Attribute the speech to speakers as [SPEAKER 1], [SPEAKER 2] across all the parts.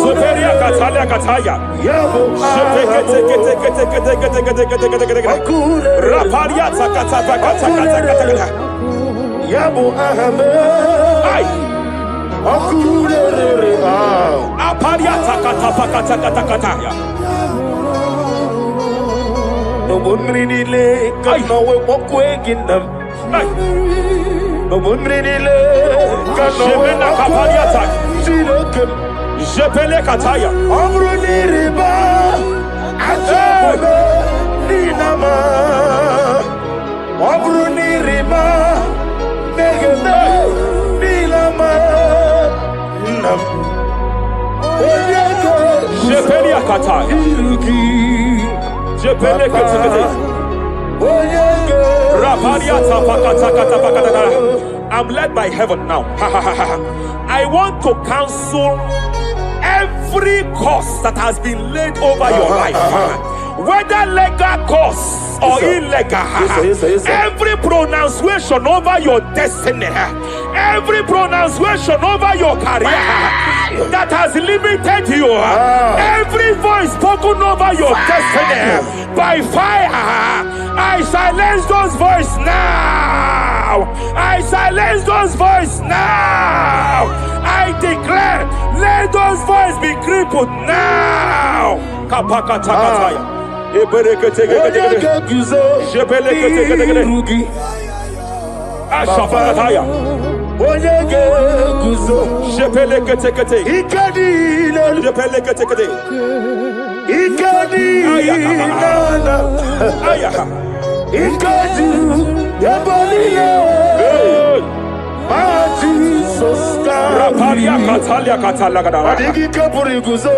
[SPEAKER 1] Superia Catalia Cataya. Raparia Takata. Yabu Ahame. Aparia Takata. No one really lay, got no way walk away in them. No one really lay, got no way walk away. Jepele Kataya. Amruni riba, ajabe ninama. Amruni riba, negede nilama. Nam. Jepele Kataya. Jepele Kataya. Raparia Tapakata. I'm led by heaven now. I want to counsel every curse that has been laid over your life, whether legal curse or illegal, every pronunciation over your destiny, every pronunciation over your career that has limited you, every voice spoken over your destiny by fire, I silence those voices now. I silence those voices now. I declare, let those voices be crippled now. Kapakatakataya. Ashafakataya. Raparia Catalia Catalaga. Adigi Kapuri Guzo.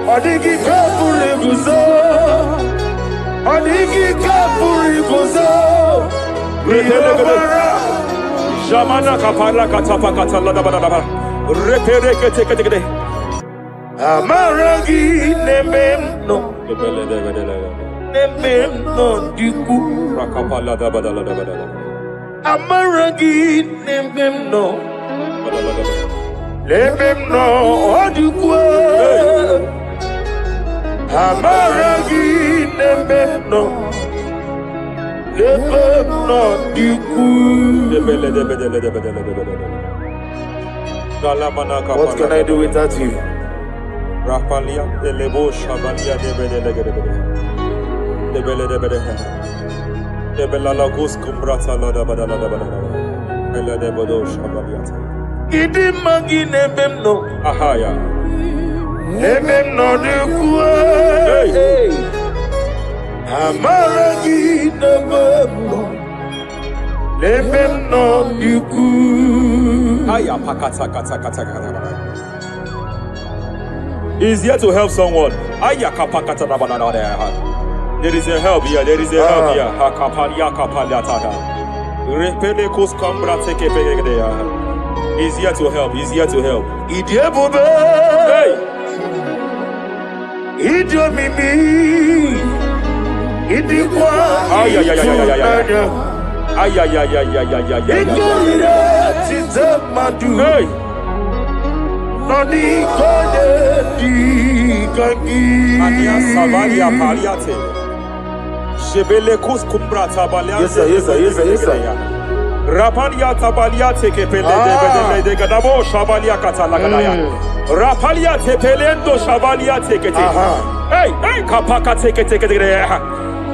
[SPEAKER 1] Adigi Kapuri Guzo. Adigi Kapuri Guzo. Jamana Kapala Katapa Catalada. Repere Kete. Amarangi Nemeno. Nemeno Diku. Rakapala Dabadala. Amarangi Nemeno. Lememno Odikwe. Amarangi Nemeno. Lememno Diku. What can I do without you? Rapalia, the Lebo Shabalia, the Belalagus Cumbrata Lada Badala, the Bodo Shabaliata. Idimagi Nebemno, Ahaya, Nebemno de Kue, Amaragi Nebemno, Nebemno de Kue. Aya Pakata. Is here to help someone. There is a help here. There is a help here. He's here to help. He's here to help. Hey. Hey. Nani kode di kangi. Ania Savaria Paliate. Shebele kus kumbrata baliate. Yes sir. Rapalia tabaliate ke pele de gadabo shavalia katalagadaya. Rapalia te pelendo shavalia tekete. Hey, kapaka tekete.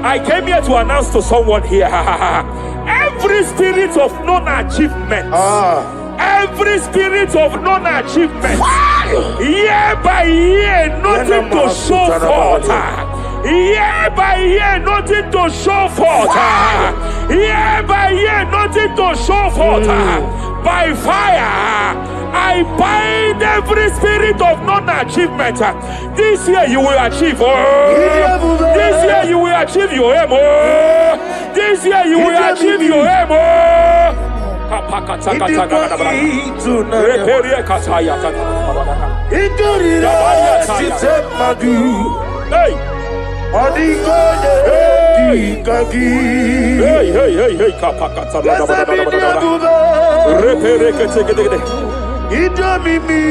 [SPEAKER 1] I came here to announce to someone here. Every spirit of non-achievement. Every spirit of non-achievement, year by year, nothing to show forth. Year by year, nothing to show forth. Year by year, nothing to show forth. By fire, I bind every spirit of non-achievement. This year you will achieve. This year you will achieve your aim. This year you will achieve your aim. Hey, Odigoye Dikagi. Hey, kapakata. Reperekete. Idomimi.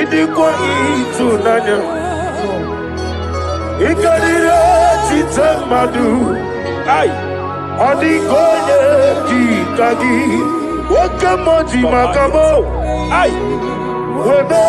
[SPEAKER 1] Idikwa itunanya. Ikarira chitamadu. Odigoye Dikagi. Wakamoji makamo. Webe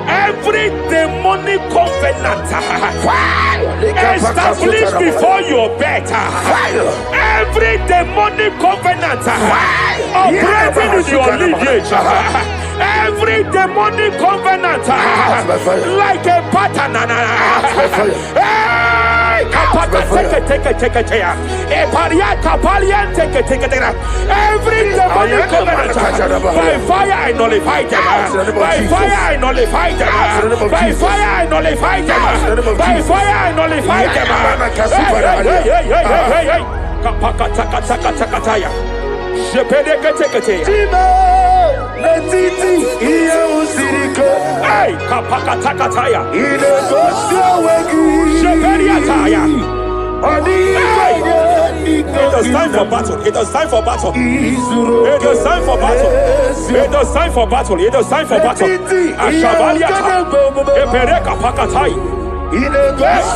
[SPEAKER 1] every demonic covenant established before your bed, every demonic covenant operating in your lineage, every demonic covenant like a pattern. Every demonic covenant by fire I nullify them. By fire I nullify them. By fire I nullify them. By fire I nullify It is time for battle. It is time for battle. It is time for battle. It is time for battle. It is time for battle. Ashabaliata. Epereka pakatai. It is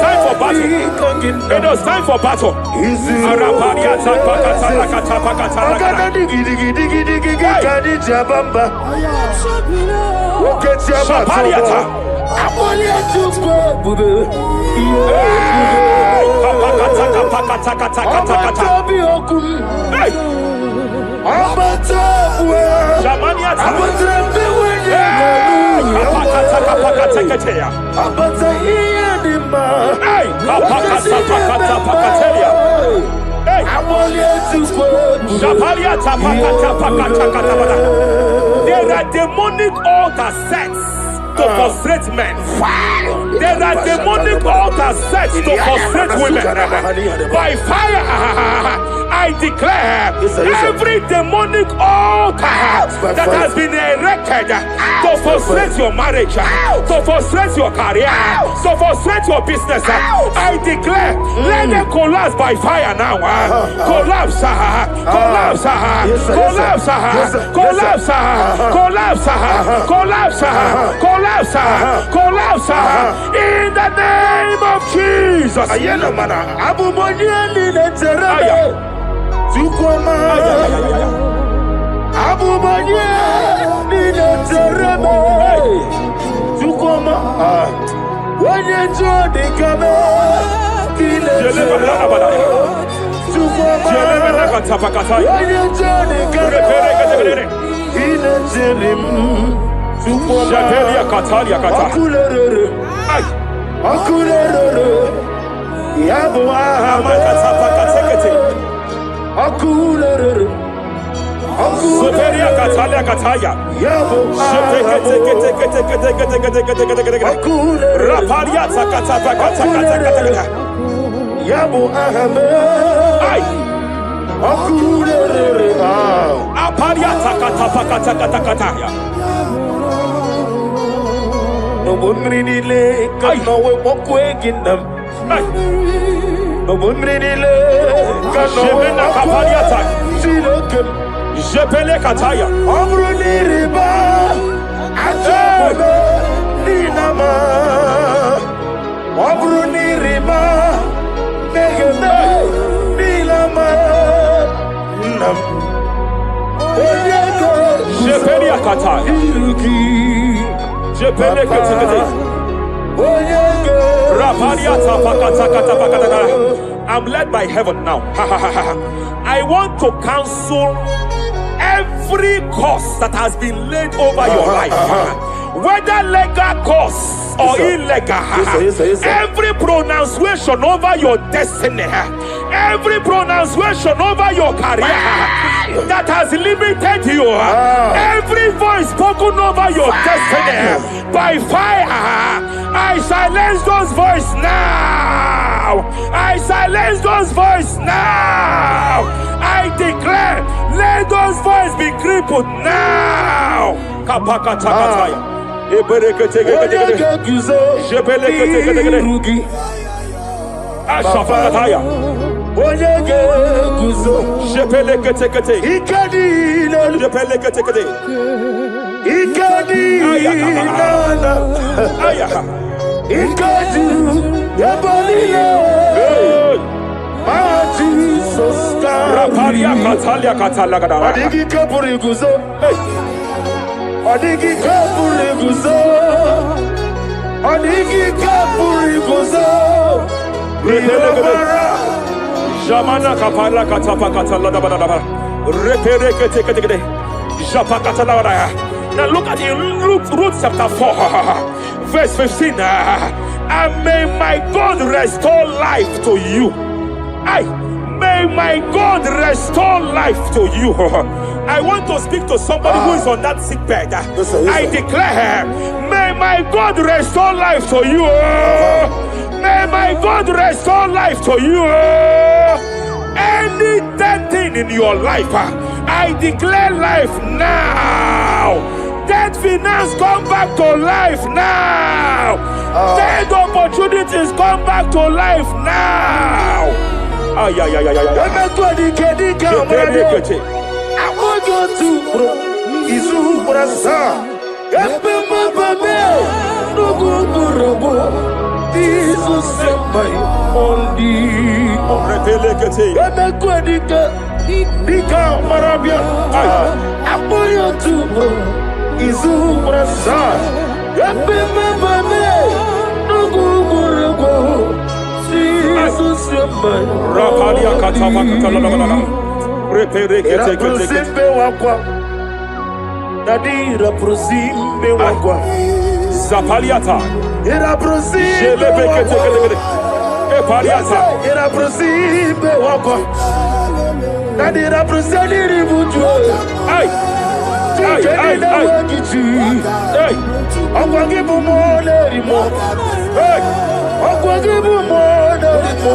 [SPEAKER 1] time for battle. It is time for battle. Arapariata pakatala katapakatala. Shabaliata. There are demonic altars set to frustrate men. There are demonic altars set to frustrate women. By fire, I declare every demonic altar that has been erected to frustrate your marriage, to frustrate your career, to frustrate your business, I declare, let them collapse by fire now. Collapse, collapse, collapse, collapse, collapse, collapse, collapse, collapse, in the name of Jesus. Jebena kapaliata. Jebele kataya. Jebele kataya. Jebele kataya. I'm led by heaven now. I want to cancel every curse that has been laid over your life, whether legal curse or illegal. Every pronunciation over your destiny, every pronunciation over your career that has limited you, every voice spoken over your destiny by fire, I silence those voices now. I silence those voices now. I declare, let those voices be crippled now. Jamana kapala katapa katala da da. Repere kete. Japa katala da. Now look at it, Ruth chapter 4, verse 15. And may my God restore life to you. May my God restore life to you. I want to speak to somebody who is on that sick bed. I declare, may my God restore life to you. May my God restore life to you. Any dead thing in your life, I declare life now. Dead finance come back to life now. Dead opportunities come back to life now. I want Zapaliata. Era prosime era prosime wako. Nadira prosali ributu. Ai. Okwangi bumole rimo. Okwangi bumole rimo.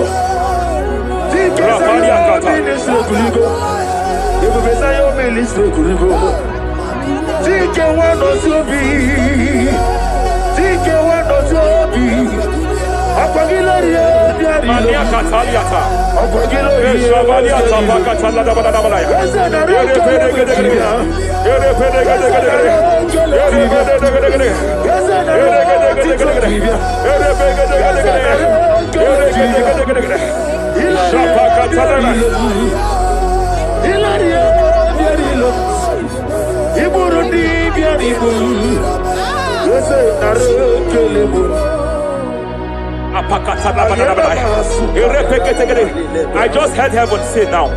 [SPEAKER 1] Zapaliata. Ministro kuligo. Ibu besa yo ministro kuligo. Tike wano sobi. Tike wano sobi. Akwagiloriye biari. Mania kataliata. Akwagiloriye. Shavaliata pakatala da bada da bada ya. I just heard heaven say now,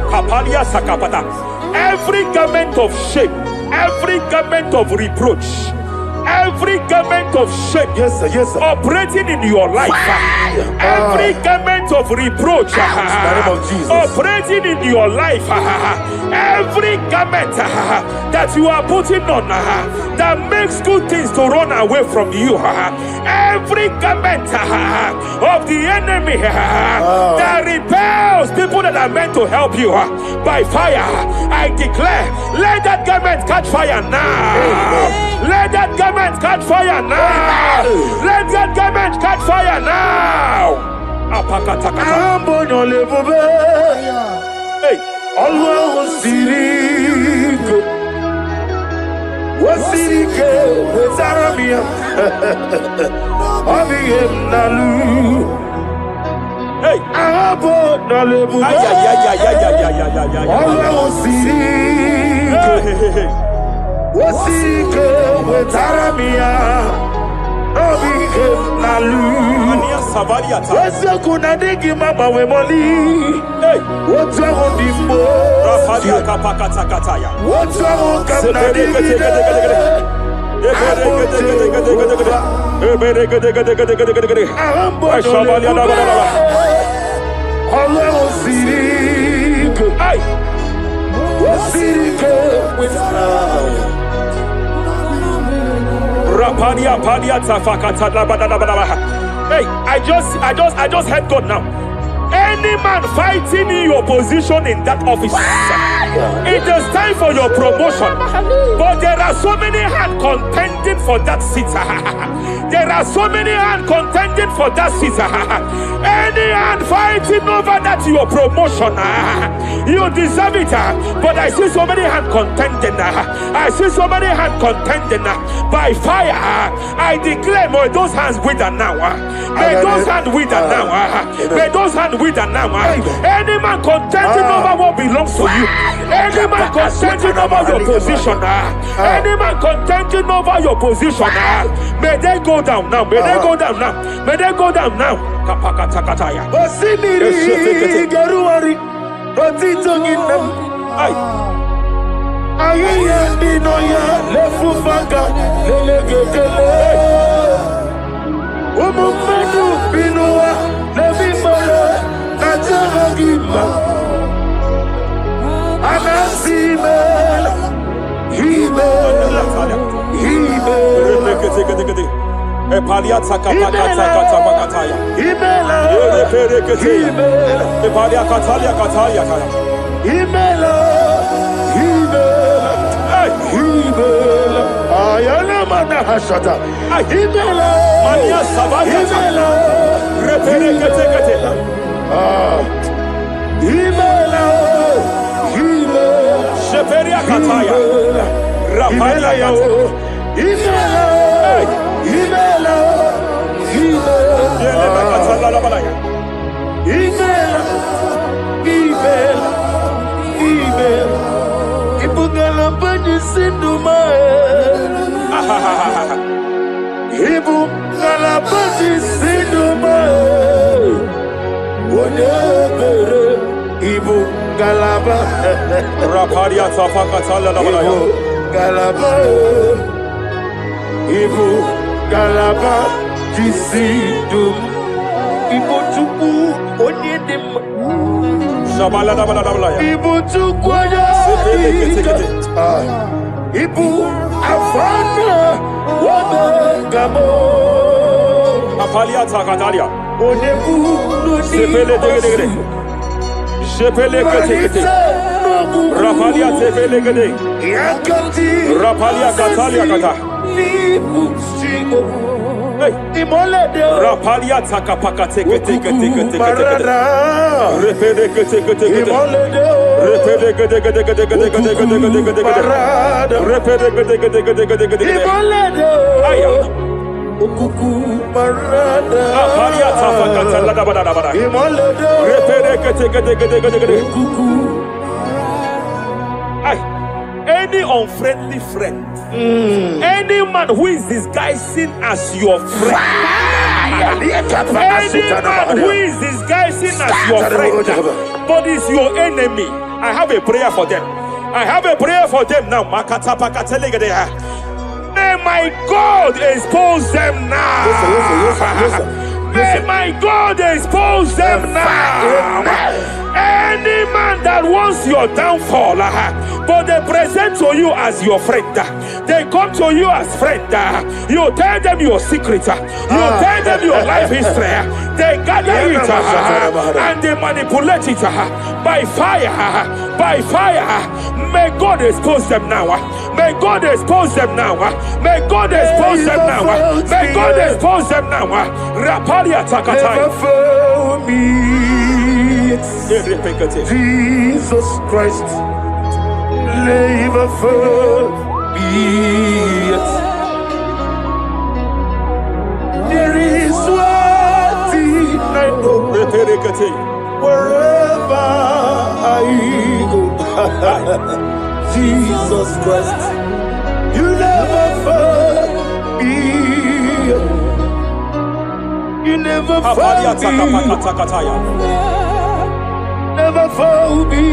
[SPEAKER 1] every garment of shame, every garment of reproach, every garment of shame, operating in your life, every garment of reproach, operating in your life, every garment that you are putting on that makes good things to run away from you, every garment of the enemy that repels people that are meant to help you by fire, I declare, let that garment catch fire now. Let that garment catch fire now. Let that garment catch fire now. Apakatakata.
[SPEAKER 2] Ambono lebube.
[SPEAKER 1] Hey.
[SPEAKER 2] Always sirike. Wasirike wezaramia. Abiyem nalu.
[SPEAKER 1] Hey.
[SPEAKER 2] Ambono lebube.
[SPEAKER 1] Ay.
[SPEAKER 2] Always sirike. Wasirike wezaramia. Abiyem nalu.
[SPEAKER 1] Mania Savariata.
[SPEAKER 2] Wese kuna digi mama we moli.
[SPEAKER 1] Hey.
[SPEAKER 2] What's wrong with the mo?
[SPEAKER 1] Rafalia Kapakatakataya.
[SPEAKER 2] What's wrong with the
[SPEAKER 1] Hey, I just heard God now. Any man fighting in your position in that office, it is time for your promotion. But there are so many hands contending for that seat. There are so many hands contending for that seat. Any hand fighting over that your promotion, you deserve it. But I see so many hands contending. I see so many hands contending by fire. I declare, may those hands wither now. May those hands wither now. May those hands wither now. Any man contending over what belongs to you. Any man contending over your position. Any man contending over your position. May they go down now. May they go down now. May they go down now. Kapakatakataya.
[SPEAKER 2] Osimiri garuari. Otitongina. Ayaya dinoya lefufanga lelegedele. Umumenu binua levimala najahagima. Anasimela himela himela.
[SPEAKER 1] Epalia Takapakataya.
[SPEAKER 2] Himela himela.
[SPEAKER 1] Epalia Katalia Katalia.
[SPEAKER 2] Himela himela. Himela. Ayana mana hashata. Himela.
[SPEAKER 1] Mania Savaya.
[SPEAKER 2] Himela.
[SPEAKER 1] Reperekete.
[SPEAKER 2] Himela. Himela.
[SPEAKER 1] Sheperia Kataya. Rapalia Kataya.
[SPEAKER 2] Himela. Himela. Himela. Himela. Himela. Himela. Ibugala bani sinduma. Ibugala bani sinduma. Wonebere ibugala ba.
[SPEAKER 1] Rapalia Tafakatala Labalaya.
[SPEAKER 2] Ibugala. Ibugala ba disindum. Ibotuku onyedim.
[SPEAKER 1] Shabala Labalaya.
[SPEAKER 2] Ibotuku ya. Ibu afana wabegamo.
[SPEAKER 1] Apalia Takatalia.
[SPEAKER 2] Onebu
[SPEAKER 1] Sepele degede. Sepele kete. Rapalia Sepele gede.
[SPEAKER 2] Yakati.
[SPEAKER 1] Rapalia Katalia Kata.
[SPEAKER 2] Nibu sigo.
[SPEAKER 1] Hey.
[SPEAKER 2] Imolede.
[SPEAKER 1] Rapalia Takapakate.
[SPEAKER 2] Marada.
[SPEAKER 1] Repede kete.
[SPEAKER 2] Imolede.
[SPEAKER 1] Repede kete.
[SPEAKER 2] Marada.
[SPEAKER 1] Repede kete.
[SPEAKER 2] Imolede.
[SPEAKER 1] Aya.
[SPEAKER 2] Ukuku marada.
[SPEAKER 1] Apalia Tafakatala Labalaya.
[SPEAKER 2] Imolede.
[SPEAKER 1] Repede kete.
[SPEAKER 2] Ukuku.
[SPEAKER 1] Any unfriendly friend, any man who is disguising as your friend, any man who is disguising as your friend, but is your enemy, I have a prayer for them. I have a prayer for them now. May my God expose them now. May my God expose them now. Any man that wants your downfall, but they present to you as your friend, they come to you as friend, you tell them your secret, you tell them your life history, they gather it and they manipulate it by fire, by fire. May God expose them now. May God expose them now. May God expose them now. May God expose them now. Rapalia Takataya.
[SPEAKER 2] me. Jesus Christ, never fail me. There is one thing I know. Wherever I go, Jesus Christ, you never fail me. You never fail me. Never fail me.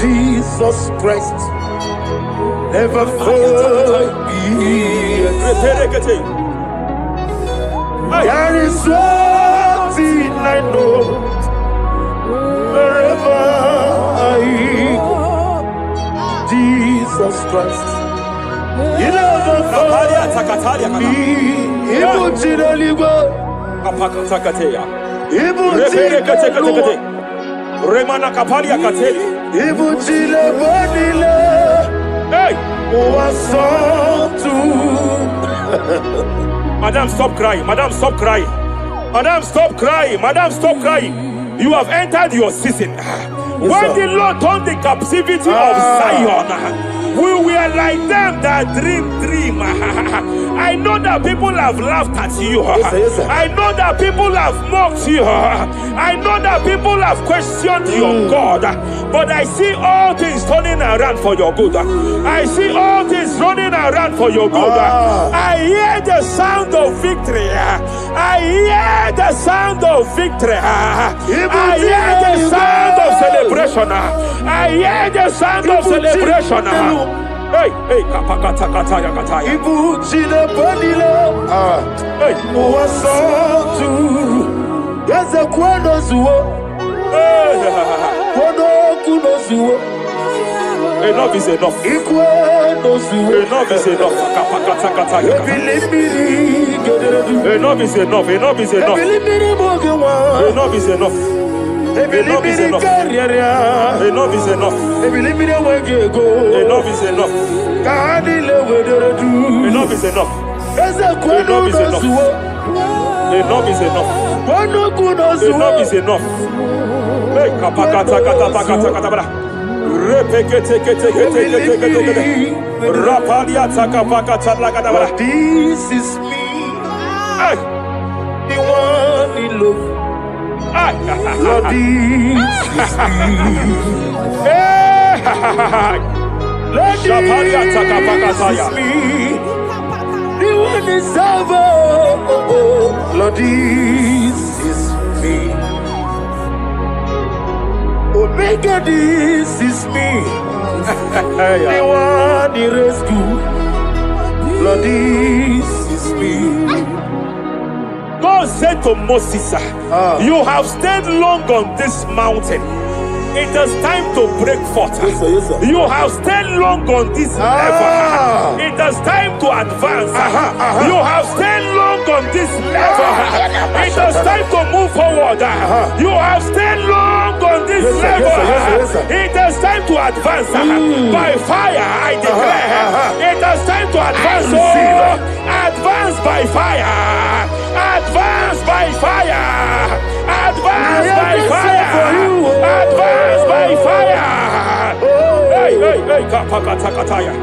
[SPEAKER 2] Jesus Christ, never fail me. There is one thing I know. Wherever I go, Jesus Christ, you never fail me.
[SPEAKER 1] Remana kapalia kateli.
[SPEAKER 2] Ibutile bonile.
[SPEAKER 1] Hey! Madam, stop crying. Madam, stop crying. Madam, stop crying. Madam, stop crying. You have entered your season. When the Lord turned the captivity of Zion, we were like them that dream. I know that people have laughed at you.
[SPEAKER 2] Yes, sir.
[SPEAKER 1] I know that people have mocked you. I know that people have questioned your God. But I see all things turning around for your good. I see all things running around for your good. I hear the sound of victory. I hear the sound of victory. I hear the sound of celebration. I hear the sound of celebration. Hey, hey, kapakata kataya kataya.
[SPEAKER 2] Ibu chile bonile.
[SPEAKER 1] Hey,
[SPEAKER 2] Uwasotu. Yeze kwano zuo. Kwano kuno zuo.
[SPEAKER 1] enough is enough.
[SPEAKER 2] Ikwano zuo.
[SPEAKER 1] Enough is enough. Kapakata kataya.
[SPEAKER 2] Ebilibili gederedu.
[SPEAKER 1] Enough is enough. Enough is enough.
[SPEAKER 2] Ebilibili mogewa.
[SPEAKER 1] Enough is enough. Enough is enough. Enough is enough. Enough is enough. Enough is enough. Enough is enough. Enough is enough. Enough is enough. Hey, kapakata katapakata katabara. Repekete kete kete kete kete kete. Rapalia takapakata lakadabara.
[SPEAKER 2] This is me.
[SPEAKER 1] Hey,
[SPEAKER 2] The one in love. Lord, this is me. Lord, this is me. The one is over. Lord, this is me. Omega, this is me. The one in rescue. Lord, this is me.
[SPEAKER 1] God said to Moses, you have stayed long on this mountain. It is time to break forth.
[SPEAKER 2] Yes, sir, yes, sir.
[SPEAKER 1] You have stayed long on this level. It is time to advance. You have stayed long on this level. It is time to move forward. You have stayed long on this level.
[SPEAKER 2] Yes, sir.
[SPEAKER 1] It is time to advance. By fire, I declare. It is time to advance. Advance by fire. Advance by fire. Advance by fire. Advance by fire. Hey, hey, hey, kapakata kataya.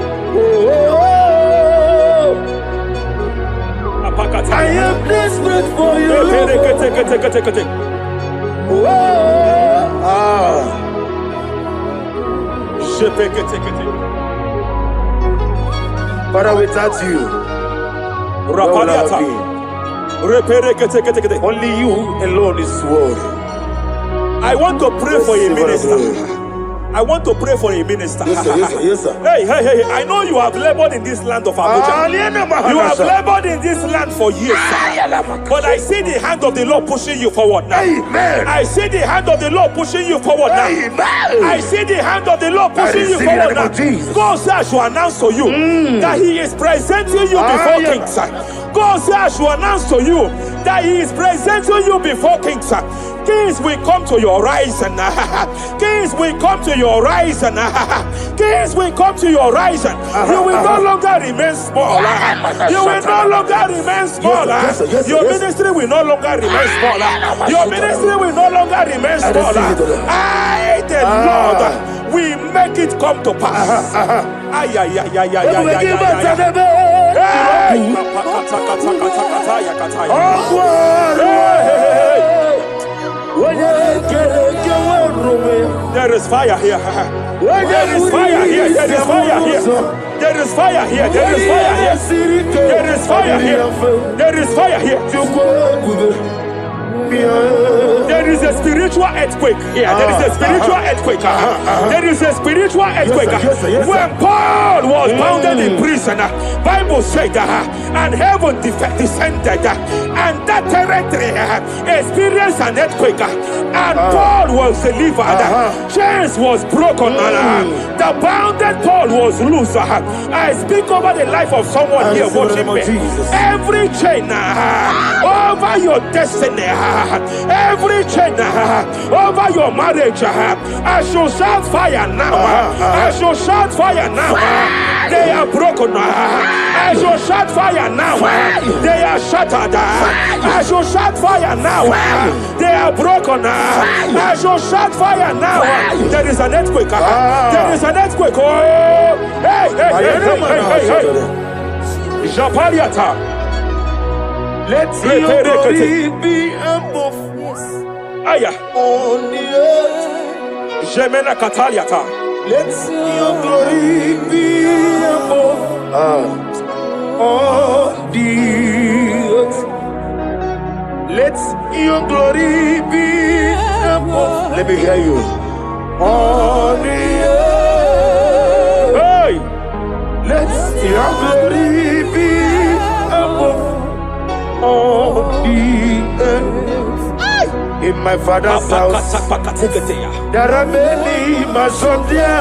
[SPEAKER 2] I am desperate for you. Father, without you, only you alone is worthy.
[SPEAKER 1] I want to pray for a minister. I want to pray for a minister.
[SPEAKER 2] Yes, sir, yes, sir, yes, sir.
[SPEAKER 1] Hey, hey, hey, I know you have labored in this land of Abuja. You have labored in this land for years. But I see the hand of the Lord pushing you forward now.
[SPEAKER 2] Amen.
[SPEAKER 1] I see the hand of the Lord pushing you forward now.
[SPEAKER 2] Amen.
[SPEAKER 1] I see the hand of the Lord pushing you forward now. God says I should announce to you that He is presenting you before kings. God says I should announce to you that He is presenting you before kings. Kings will come to your horizon. Kings will come to your horizon. Kings will come to your horizon. You will no longer remain small. You will no longer remain small. Your ministry will no longer remain small. Your ministry will no longer remain small. I, the Lord, will make it come to pass. Ay, ay, ay, ay, ay, there is fire here. There is fire here. There is fire here. There is fire here. There is fire here. There is fire here. There is fire here. There is a spiritual earthquake here. There is a spiritual earthquake. There is a spiritual earthquake. When Paul was bounded in prison, Bible said, and heaven descended, and that territory experienced an earthquake, and Paul was delivered. Chains was broken. The bounded Paul was loose. I speak over the life of someone here watching me. Every chain over your destiny, every chain over your marriage, I shall shout fire now. I shall shout fire now. They are broken. I shall shout fire now. They are shattered. I shall shout fire now. They are broken. I shall shout fire now. There is an earthquake. There is an earthquake. Oh, hey, hey, hey, hey, hey, hey. Japaliata.
[SPEAKER 2] Let your glory be above
[SPEAKER 1] Aya.
[SPEAKER 2] on the earth.
[SPEAKER 1] Jemena Kataliata.
[SPEAKER 2] Let your glory be above on the earth. Let your glory be above. Let me hear you. On the earth.
[SPEAKER 1] Hey.
[SPEAKER 2] Let your glory be above on the earth. In my father's house, there are many Masondia.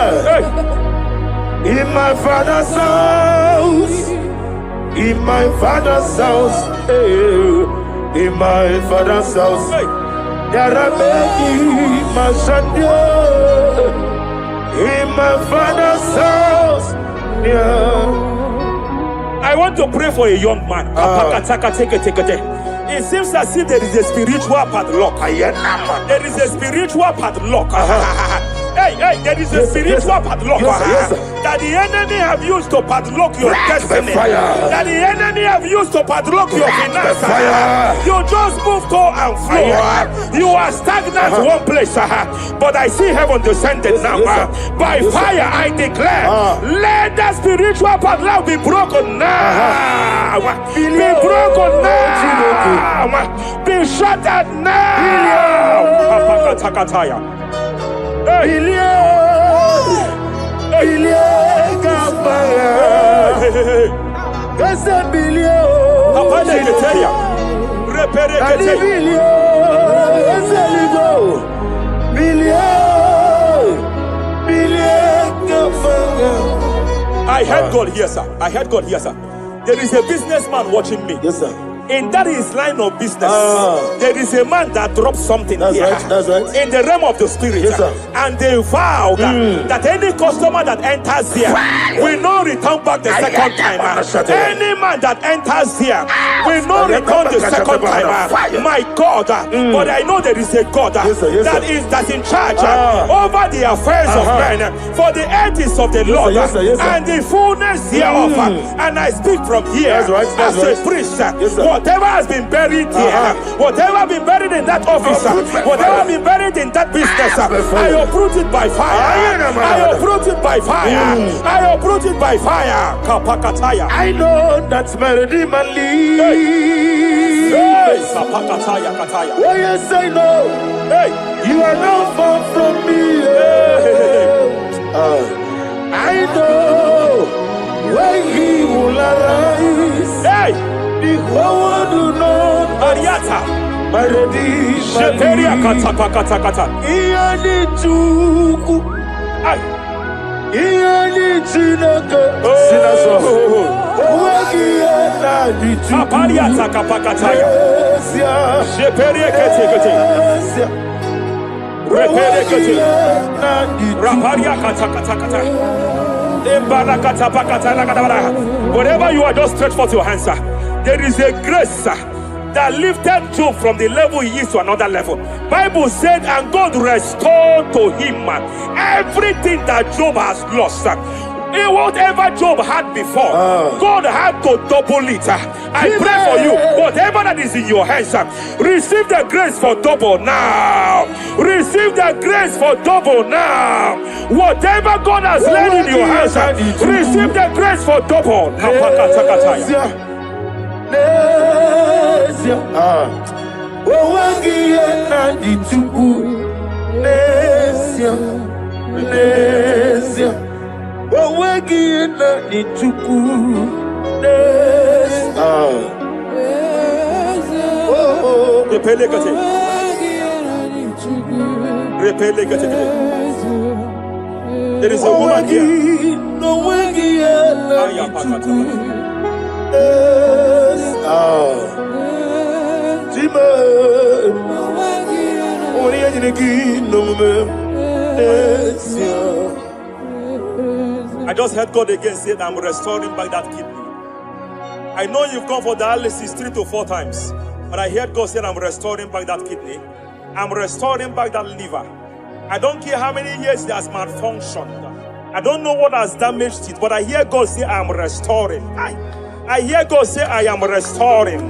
[SPEAKER 2] In my father's house, in my father's house, in my father's house, there are many Masondia. In my father's house,
[SPEAKER 1] I want to pray for a young man. It seems as if there is a spiritual padlock. There is a spiritual padlock. Hey, there is a spiritual padlock that the enemy have used to padlock your destiny. That the enemy have used to padlock your finances. You just move to and fire. You are stagnant one place, but I see heaven descended now. By fire, I declare, let that spiritual padlock be broken now. Be broken now. Be shattered now. I heard God here, sir. I heard God here, sir. There is a businessman watching me.
[SPEAKER 2] Yes, sir.
[SPEAKER 1] In that his line of business, there is a man that drops something here.
[SPEAKER 2] That's right.
[SPEAKER 1] In the realm of the spirit,
[SPEAKER 2] yes, sir.
[SPEAKER 1] And they vow that any customer that enters here will not return back the second time. Any man that enters here will not return the second time. My God, but I know there is a God that's in charge over the affairs of men. For the earth is of the Lord and the fullness hereof. And I speak from here as a priest. Whatever has been buried here, whatever been buried in that office, whatever been buried in that business, I uproot it by fire. I uproot it by fire. I uproot it by fire. Kapakataya.
[SPEAKER 2] I know that's my Redeemer lives.
[SPEAKER 1] Kapakataya kataya.
[SPEAKER 2] Oh yes, I know. You are not far from me. I know when He will arise. The whole world do not
[SPEAKER 1] Mariata.
[SPEAKER 2] my Redeemer
[SPEAKER 1] Sheperia kata.
[SPEAKER 2] Ianichuku Iyani Chineke. Sinaso.
[SPEAKER 1] Kaparia takapakataya. Sheperie kete. Repere kete. Raparia katakata. Whatever you are, just stretch forth your hands, sir. There is a grace, sir, that lifted Job from the level he is to another level. Bible said, and God restored to him everything that Job has lost. Whatever Job had before, God had to double it. I pray for you, whatever that is in your hands, receive the grace for double now. Receive the grace for double now. Whatever God has laid in your hands, receive the grace for double. There is a woman here. I just heard God again say that I'm restoring back that kidney. I know you've gone for dialysis 3 to 4 times, but I heard God say I'm restoring back that kidney. I'm restoring back that liver. I don't care how many years it has malfunctioned. I don't know what has damaged it, but I hear God say I'm restoring. I hear God say I am restoring.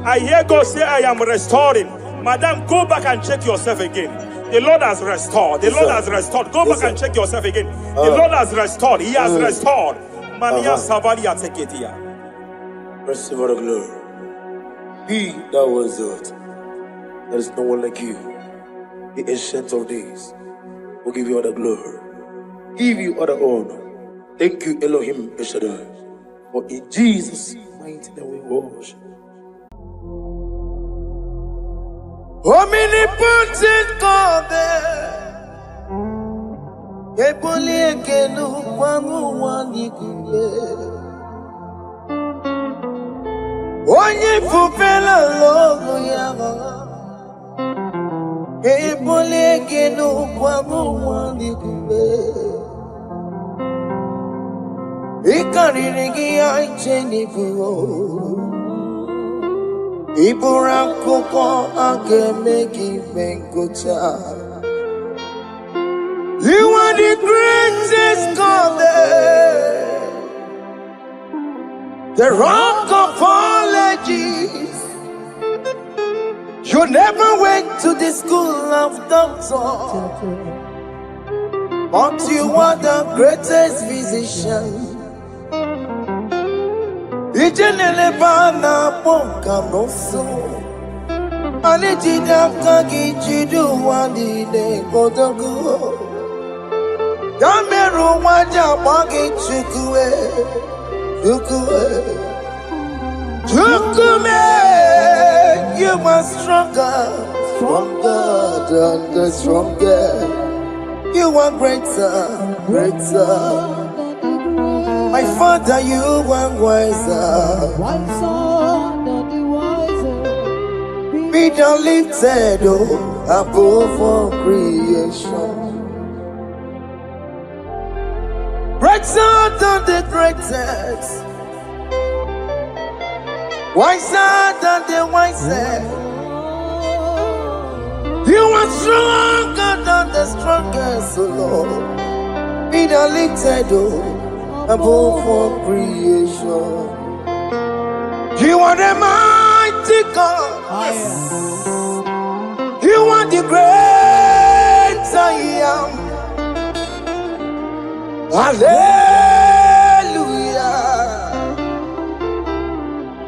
[SPEAKER 1] I hear God say I am restoring. Madam, go back and check yourself again. The Lord has restored. The Lord has restored. Go back and check yourself again. The Lord has restored. He has restored. Mania Savaria Teketia.
[SPEAKER 2] Receive all the glory. He that was it. There is no one like you. The ancient of days will give you all the glory. Give you all the honor. Thank you, Elohim Eshadai. For in Jesus' mighty name we worship. Omnipotent God, Eboli ekelu kwamu wanikuye. Onye fupela logo yaga, Eboli ekelu kwamu wanikuye. Ikarigi aicheni fuo. Iburakoko akemeki venkocha. You are the greatest God, the rock of all ages. You never went to the school of doctor, but you are the greatest physician. Ijenele bana ponka noso Alijida kagi jidu wadi de kodogu Yameru waja wagi chukue Chukume You are stronger than the stronger. You are greater My Father, you are wiser Be thou lifted above all creation. Greater than the greatest, wiser than the wisest. You are stronger than the strongest, O Lord. Be thou lifted above all creation. You are the mighty God. You are the great I am. Hallelujah.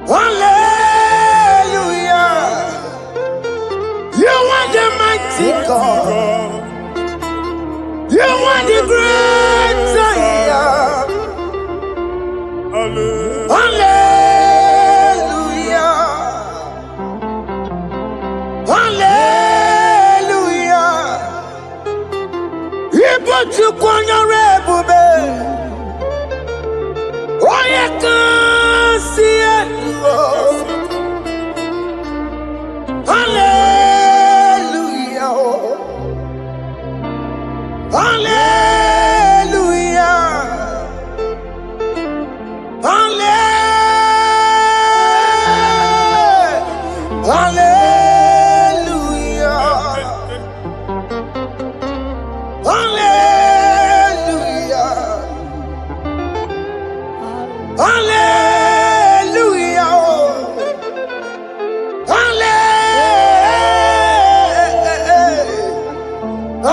[SPEAKER 2] Hallelujah. You are the mighty God. You are the great I am. Hallelujah. Hallelujah. He put you on your rebel. Hallelujah. Hallelujah. Hallelujah.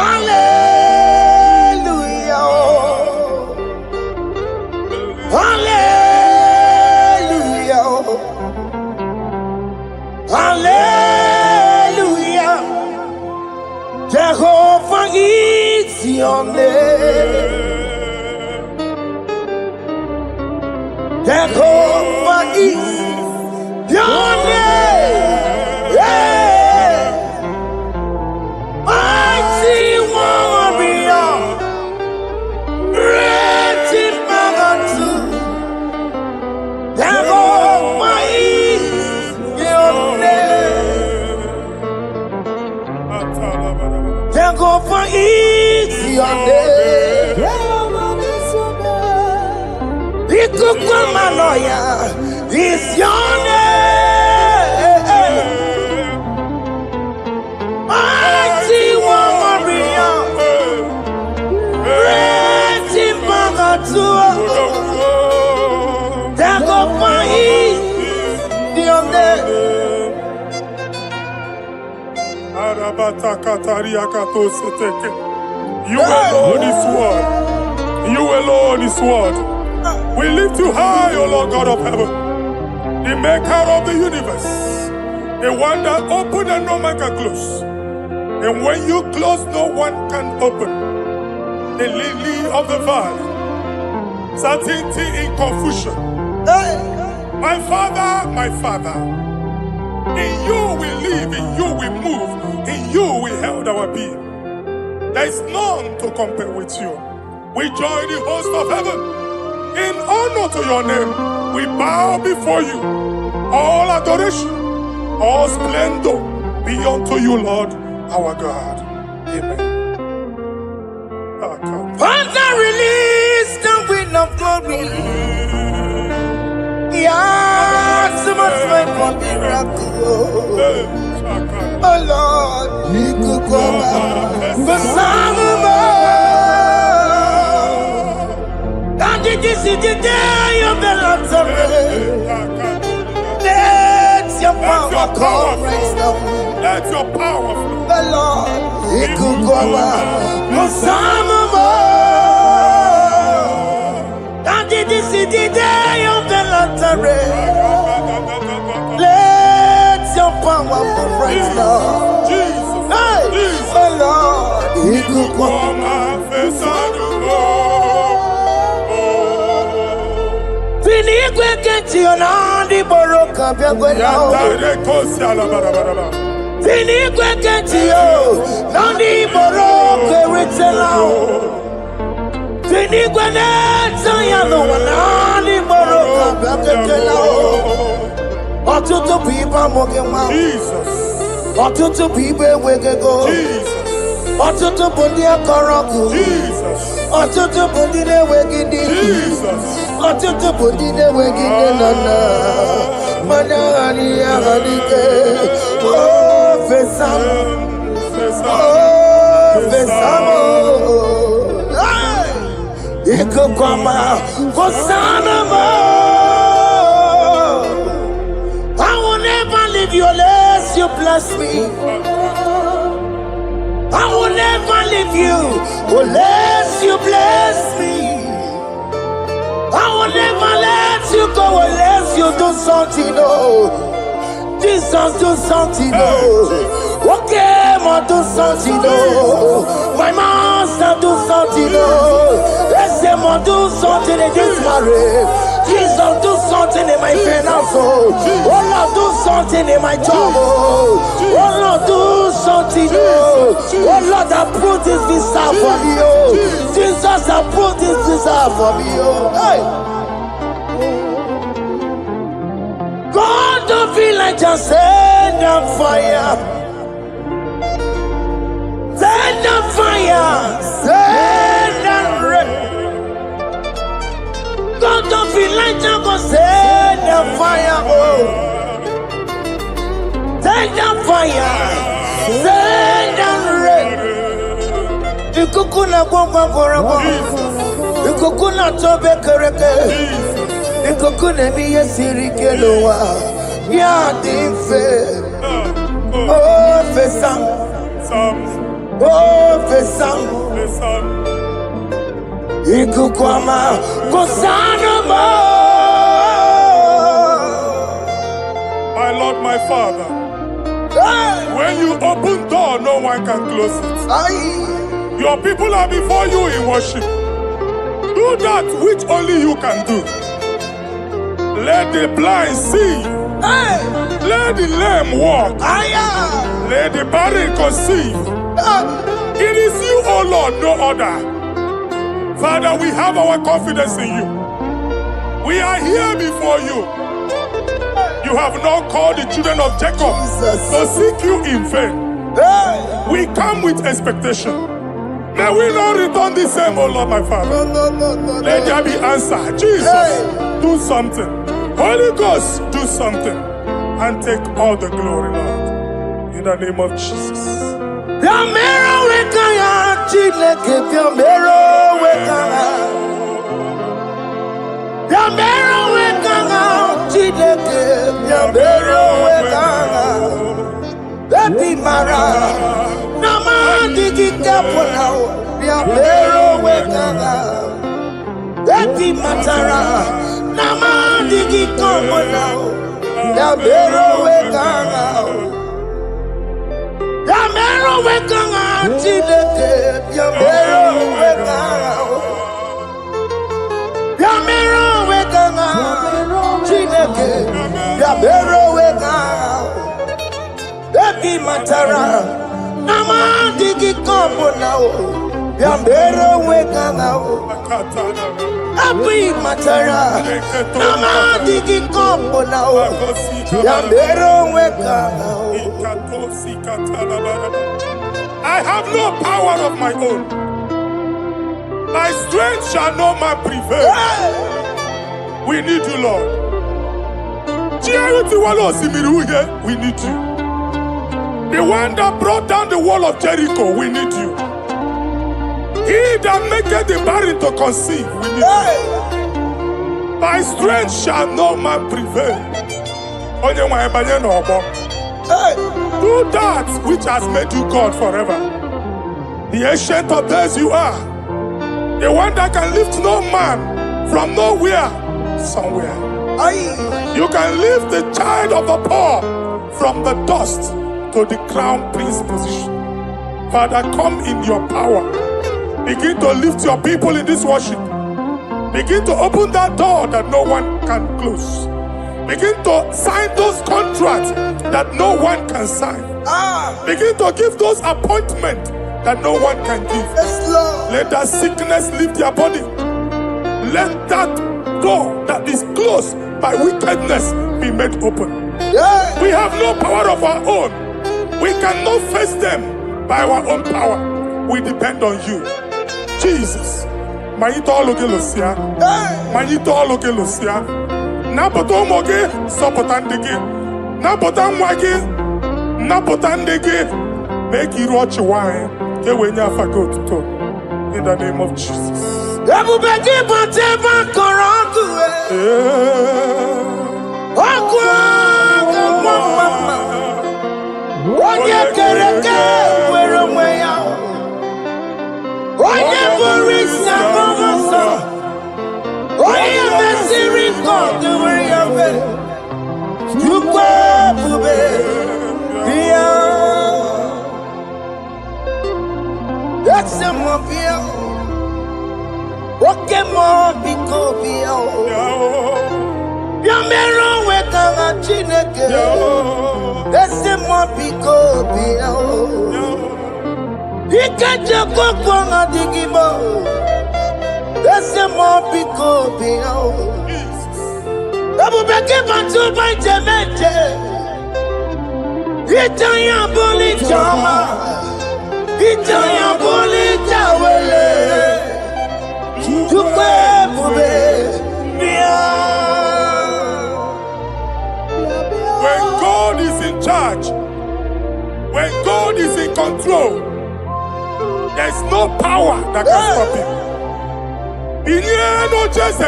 [SPEAKER 2] Hallelujah. Hallelujah. Jehovah is your name. Jehovah is your name. Yeah. Mighty warrior. Great in magnitude. Jehovah is your name. Jehovah is your name. Ikukumanoya is your name. Mighty warrior, great in magnitude. Jehovah is your name.
[SPEAKER 1] You alone is word. You alone is word. We lift you high, O Lord God of heaven, the maker of the universe, the one that opened and no man can close. And when you close, no one can open. The lily of the valley, certainty in confusion. My Father, in you we live, in you we move, in you we held our being. There is none to compare with you. We join the host of heaven. In honor to your name, we bow before you. All adoration, all splendor be unto you, Lord, our God. Amen.
[SPEAKER 2] Father, release the wind of glory. Yeah, so much faith for miracle. Oh Lord, we could go back. But some of and this is the day of the Lord's rain. Let your power come right now.
[SPEAKER 1] Let your power flow.
[SPEAKER 2] The Lord, He could go back. But some of and this is the day of the Lord's rain. Let your power come right now.
[SPEAKER 1] Jesus,
[SPEAKER 2] Hey,
[SPEAKER 1] Jesus.
[SPEAKER 2] the Lord, He could go back. Finigwe kenti onandi boroka biagwela. Finigwe kenti yo nandi boroka ritela. Finigwe neta ya no nandi boroka biagwela. Otutu pipa mogema.
[SPEAKER 1] Jesus.
[SPEAKER 2] Otutu pipa wegego.
[SPEAKER 1] Jesus.
[SPEAKER 2] Otutu bundi akoroku.
[SPEAKER 1] Jesus.
[SPEAKER 2] Otutu bundi ne wegidi.
[SPEAKER 1] Jesus.
[SPEAKER 2] Otutu bundi ne wegidi nana. Mana ani agadike. Oh fesam. Oh fesam. Iko kwama kosana mo. I will never leave you unless you bless me. I will never leave you unless you bless me. I will never let you go unless you do something, oh. Jesus, do something, oh. Okay, ma do something, oh. My master, do something, oh. Let's say, ma do something in this marriage. Jesus, do something in my finance, oh. Oh Lord, do something in my job, oh. Oh Lord, do something, oh. Oh Lord, approve this visa for me, oh. Jesus, approve this visa for me, oh. Hey. God, don't feel like just send a fire. Send a fire. Send Send and rain. The coconut go. The coconut tobe kereke. The coconut be a sirikeloa. Ya dife. Oh, fesam. Oh, fesam. Ikukwama kosanoma.
[SPEAKER 1] My Lord, my Father, when you open door, no one can close it. Your people are before you in worship. Do that which only you can do. Let the blind see. Let the lame walk. Let the barren conceive. It is you, O Lord, no other. Father, we have our confidence in you. We are here before you. You have not called the children of Jacob to seek you in vain. We come with expectation. May we not return the same, O Lord, my Father. Let there be answer. Jesus, do something. Holy Ghost, do something. And take all the glory, Lord. In the name of Jesus. I have no power of my own. My strength shall no man prevail. We need you, Lord. We need you. The one that brought down the wall of Jericho, we need you. He that maketh the barren to conceive, we need you. By strength shall no man prevail. Do that which has made you God forever. The ancient of days you are. The one that can lift no man from nowhere, somewhere. You can lift the child of the poor from the dust to the crown prince position. Father, come in your power. Begin to lift your people in this worship. Begin to open that door that no one can close. Begin to sign those contracts that no one can sign. Begin to give those appointments that no one can give. Let that sickness leave their body. Let that door that is closed by wickedness be made open. We have no power of our own. We cannot face them by our own power. We depend on you. Jesus. Manito Logelosia. Manito Logelosia. Napoto moge sopotandege. Napotan wage. Napotandege. Make you watch wine. In the name of Jesus. When God is in charge, no power that can stop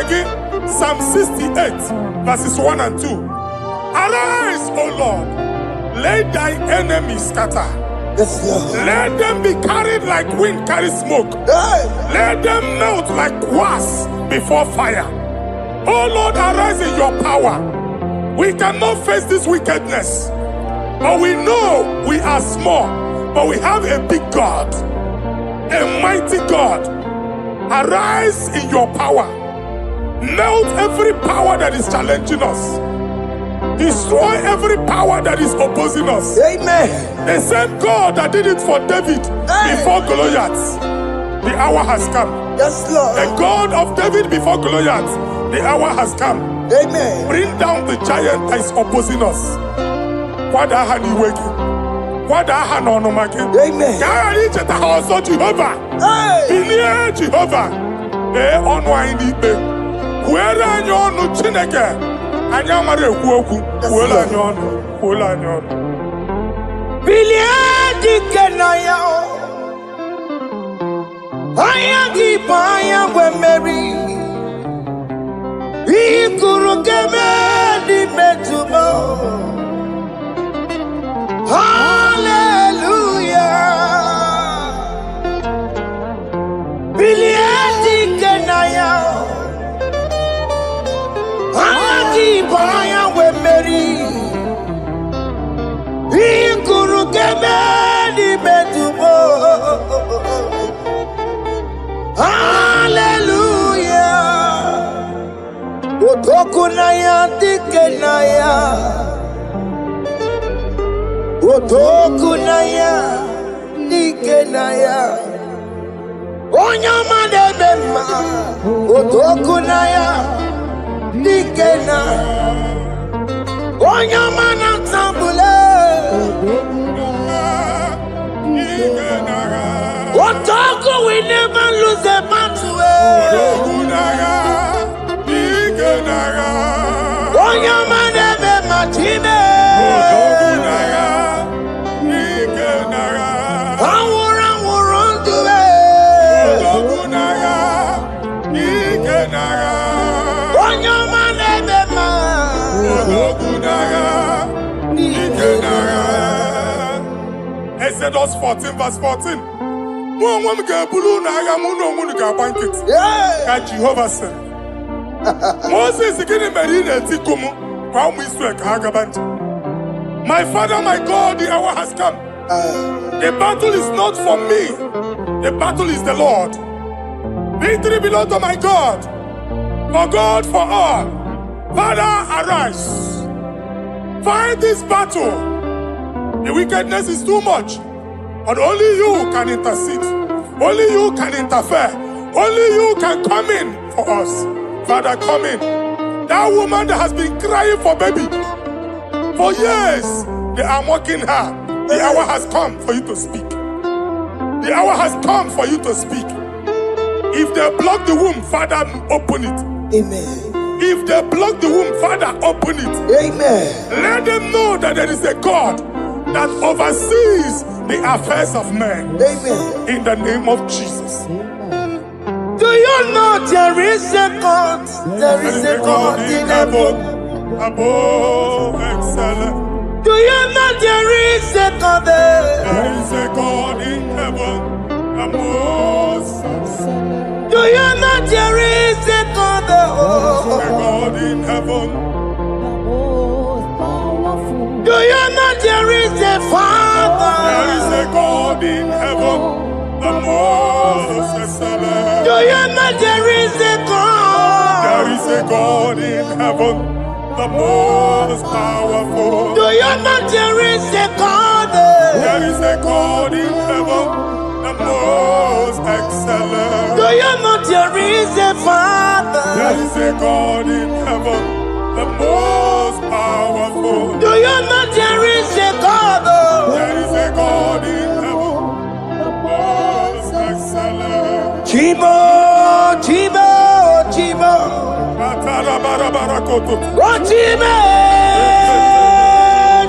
[SPEAKER 1] him. Psalm 68, verses 1 and 2. Arise, O Lord, let thy enemies scatter.
[SPEAKER 3] Yes, Lord.
[SPEAKER 1] Let them be carried like wind carries smoke. Let them melt like wax before fire. Oh Lord, arise in your power. We cannot face this wickedness, but we know we are small, but we have a big God, a mighty God. Arise in your power. Melt every power that is challenging us. Destroy every power that is opposing us.
[SPEAKER 3] Amen.
[SPEAKER 1] The same God that did it for David before Goliath, the hour has come.
[SPEAKER 3] Yes, Lord.
[SPEAKER 1] The God of David before Goliath, the hour has come.
[SPEAKER 3] Amen.
[SPEAKER 1] Bring down the giant that is opposing us.
[SPEAKER 3] Amen.
[SPEAKER 1] Jehovah. Jehovah. Where are you on Chineke? And Yamare Woku, Wula Nyon.
[SPEAKER 3] Biliadi Kenaya. I am the Paya when Mary. He could get me metumo. Hallelujah. Biliadi Kenaya. Baya we Mary, he could get me metumo. Hallelujah. Otokunaya dikenaya. Otokunaya dikenaya. Onyamade bema. Otokunaya. Nikena Onyamana Tambule Otoku, we never lose a battle. Onyamana be matime Awura to
[SPEAKER 1] Exodus 14, verse 14. Jehovah said, Moses my father, my God, the hour has come. The battle is not for me, the battle is the Lord. Victory belongs to my God, for God for all. Father, arise. Fight this battle. The wickedness is too much, but only you can intercede. Only you can interfere. Only you can come in for us. Father, come in. That woman that has been crying for baby for years, they are mocking her. The hour has come for you to speak. The hour has come for you to speak. If they block the womb, Father, open it.
[SPEAKER 3] Amen.
[SPEAKER 1] If they block the womb, Father, open it.
[SPEAKER 3] Amen.
[SPEAKER 1] Let them know that there is a God that oversees the affairs of men.
[SPEAKER 3] Amen.
[SPEAKER 1] In the name of Jesus.
[SPEAKER 3] Do you know there is a God? There is a God in heaven.
[SPEAKER 1] Above excellent.
[SPEAKER 3] Do you know there is a God there?
[SPEAKER 1] There is a God in heaven. Above excellent.
[SPEAKER 3] Do you know there is a God there?
[SPEAKER 1] There is a God in heaven.
[SPEAKER 3] Do you know there is a Father?
[SPEAKER 1] There is a God in heaven, the most excellent.
[SPEAKER 3] Do you know there is a God?
[SPEAKER 1] There is a God in heaven, the most powerful.
[SPEAKER 3] Do you know there is a God there?
[SPEAKER 1] There is a God in heaven, the most excellent.
[SPEAKER 3] Do you know there is a Father?
[SPEAKER 1] There is a God in heaven, the most powerful.
[SPEAKER 3] Do you know there is a God?
[SPEAKER 1] There is a God in heaven, the most excellent.
[SPEAKER 3] Chibo, Chibo, Chibo. Oh, Chibo,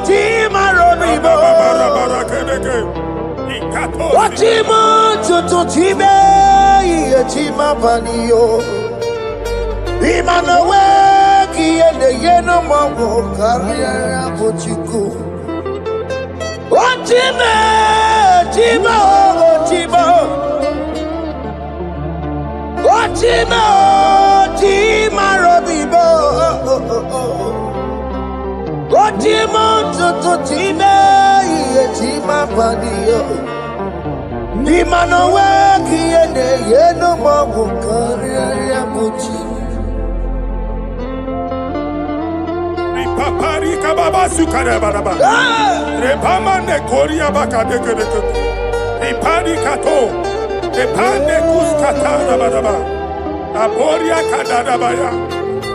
[SPEAKER 3] Chibo, Robibo. Ochima tututime yechima paniyo. Imanawe kiyende yeno mawo kariya pochiku. Ochima ochima. Ochima robibo. Ochima tututime yechima paniyo. Imanawe kiyende yeno mawo kariya pochiku.
[SPEAKER 1] Papari kababa sukare baraba. Repama ne koria baka deke. Repari kato. Repane kuskata baraba. Aboria kadada baya.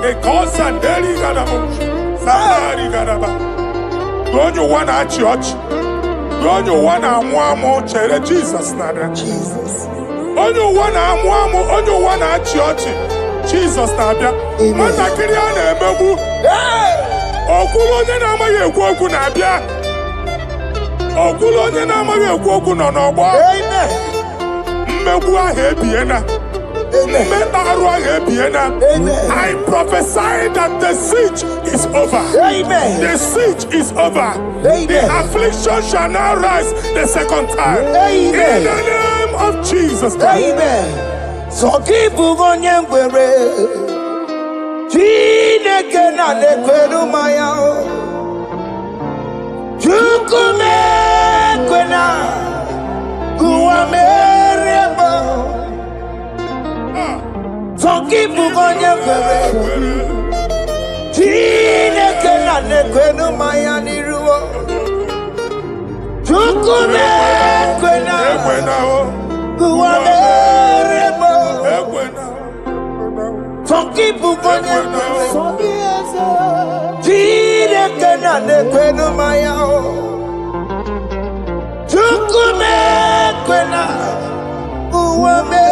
[SPEAKER 1] Ekosanderi gadabo. Safari gadaba. Don't you wanna church? Don't you wanna mwamo chere Jesus nada?
[SPEAKER 3] Jesus.
[SPEAKER 1] Don't you wanna church? Jesus nada. Mata kiriane emebu. Okulo onye na-amaghị ekwu okwu na-abịa. Okulo onye na-amaghị ekwu okwu nọ n'ọgbọ. Mmegbu ahụ ebiena. Mmeta arụ ahụ ebiena. I prophesy that the siege is over. The siege is over. The affliction shall now rise the second time. In the name of Jesus Christ.
[SPEAKER 3] So keep onye ngwere. Chineke na nekwenu maya o. Chukume kwena kuwamerebo. Zonkipu konye kwere. Chineke na nekwenu maya niruo. Chukume kwena kuwamerebo. Some people go there. Chineke na nekwenu maya o. Chukume kwena uwamerebo.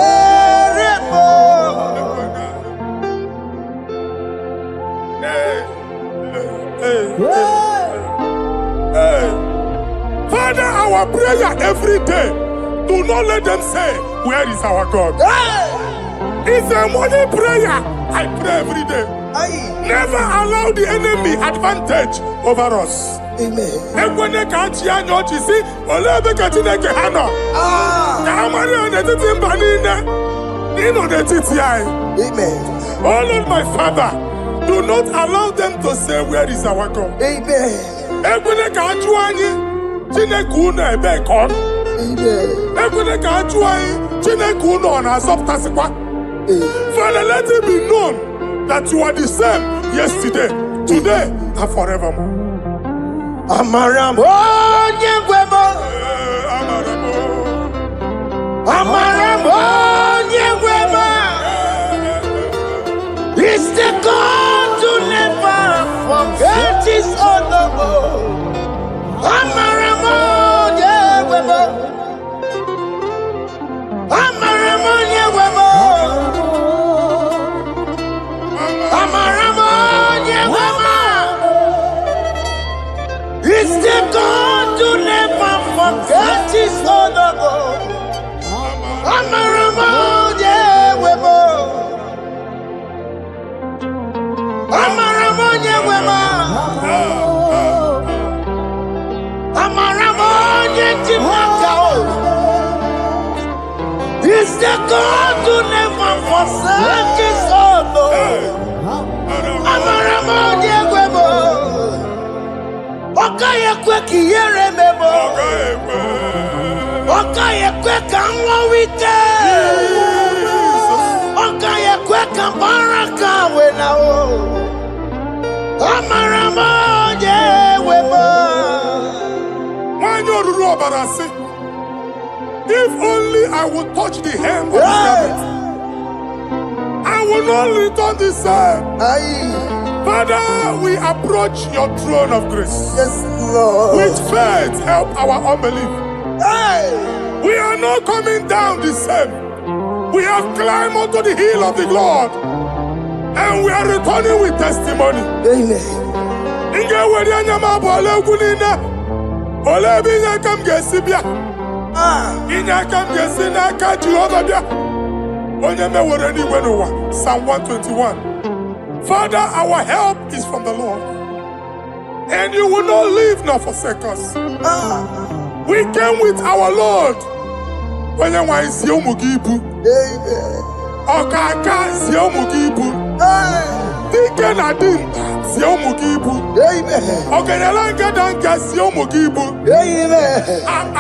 [SPEAKER 1] Father, our prayer every day. Do not let them say, where is our God? It's a morning prayer. I pray every day. Never allow the enemy advantage over us.
[SPEAKER 3] Amen.
[SPEAKER 1] Amen. Oh Lord, my Father, do not allow them to say, where is our God?
[SPEAKER 3] Amen.
[SPEAKER 1] Father, let it be known that you are the same yesterday, today, and forevermore.
[SPEAKER 3] Amaramo nyengwemo. Amaramo nyengwemo. It's the God to never forget his honor. Amaramo nyengwemo. Amaramo nyengwemo. Amaramo nyengwemo. It's the God to never forget his honor. Amaramo nyengwemo. Amaramo nyengwemo. Amaramo nyengwemo. It's the God to never forsake his honor. Amaramo nyengwemo. Okaye kwe kiyere memo. Okaye kwe kanwa wite. Okaye kwe kambaraka wena o. Amaramo nyengwemo.
[SPEAKER 1] If only I would touch the hem of his garment, I will not return the same. Father, we approach your throne of grace.
[SPEAKER 3] Yes, Lord.
[SPEAKER 1] With faith, help our unbelief. We are not coming down the same. We have climbed onto the hill of the Lord, and we are returning with testimony.
[SPEAKER 3] Amen.
[SPEAKER 1] Inyaka mjesi na aka Jehovah bia. Onye me were ni wenowa. Psalm 121. Father, our help is from the Lord, and you will not leave nor forsake us. We came with our Lord. Onye nwa isi ụmụ gị ibu. Ọkaka si ụmụ gị ibu. Dike na dimkpa si ụmụ gị ibu. Ọganyala ngada nga si ụmụ gị ibu.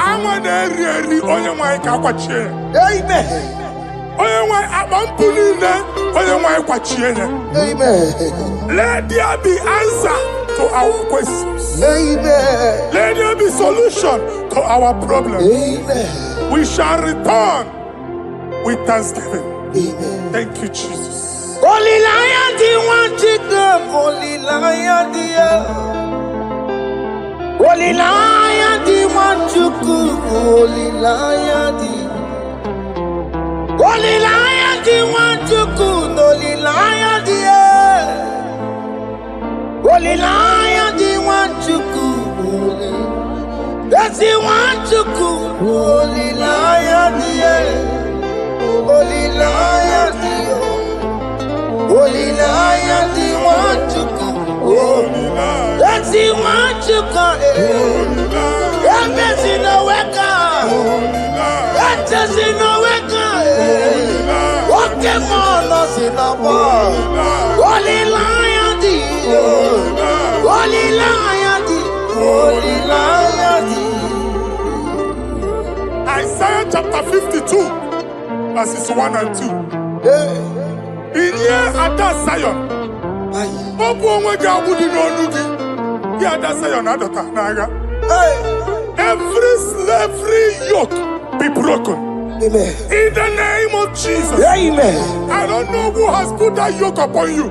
[SPEAKER 1] Anwa na-eri eri onye nwa anyị ka akwachie. Onye nwa akpa mpụ niile onye nwa anyị kwachie ya. Let there be answer to our questions. Let there be solution to our problems. We shall return with thanksgiving. Thank you, Jesus.
[SPEAKER 3] Holy Lion, the one to come. Holy Lion, Holy Lion, the one to come. Holy Lion, Holy Lion, the one to come. Holy Lion, Holy Lion, the one to come. That's the one to come. Holy Lion, Holy Lion, Holy Lion, the one to come. That's the one to come. That's in the wake. That's in the wake. Walking on us in the world. Holy Lion, Holy Lion, Holy Lion.
[SPEAKER 1] Isaiah chapter 52, verses 1 and 2. In here at that Zion, every slavery yoke be broken.
[SPEAKER 3] Amen.
[SPEAKER 1] In the name of Jesus.
[SPEAKER 3] Amen.
[SPEAKER 1] I don't know who has put that yoke upon you.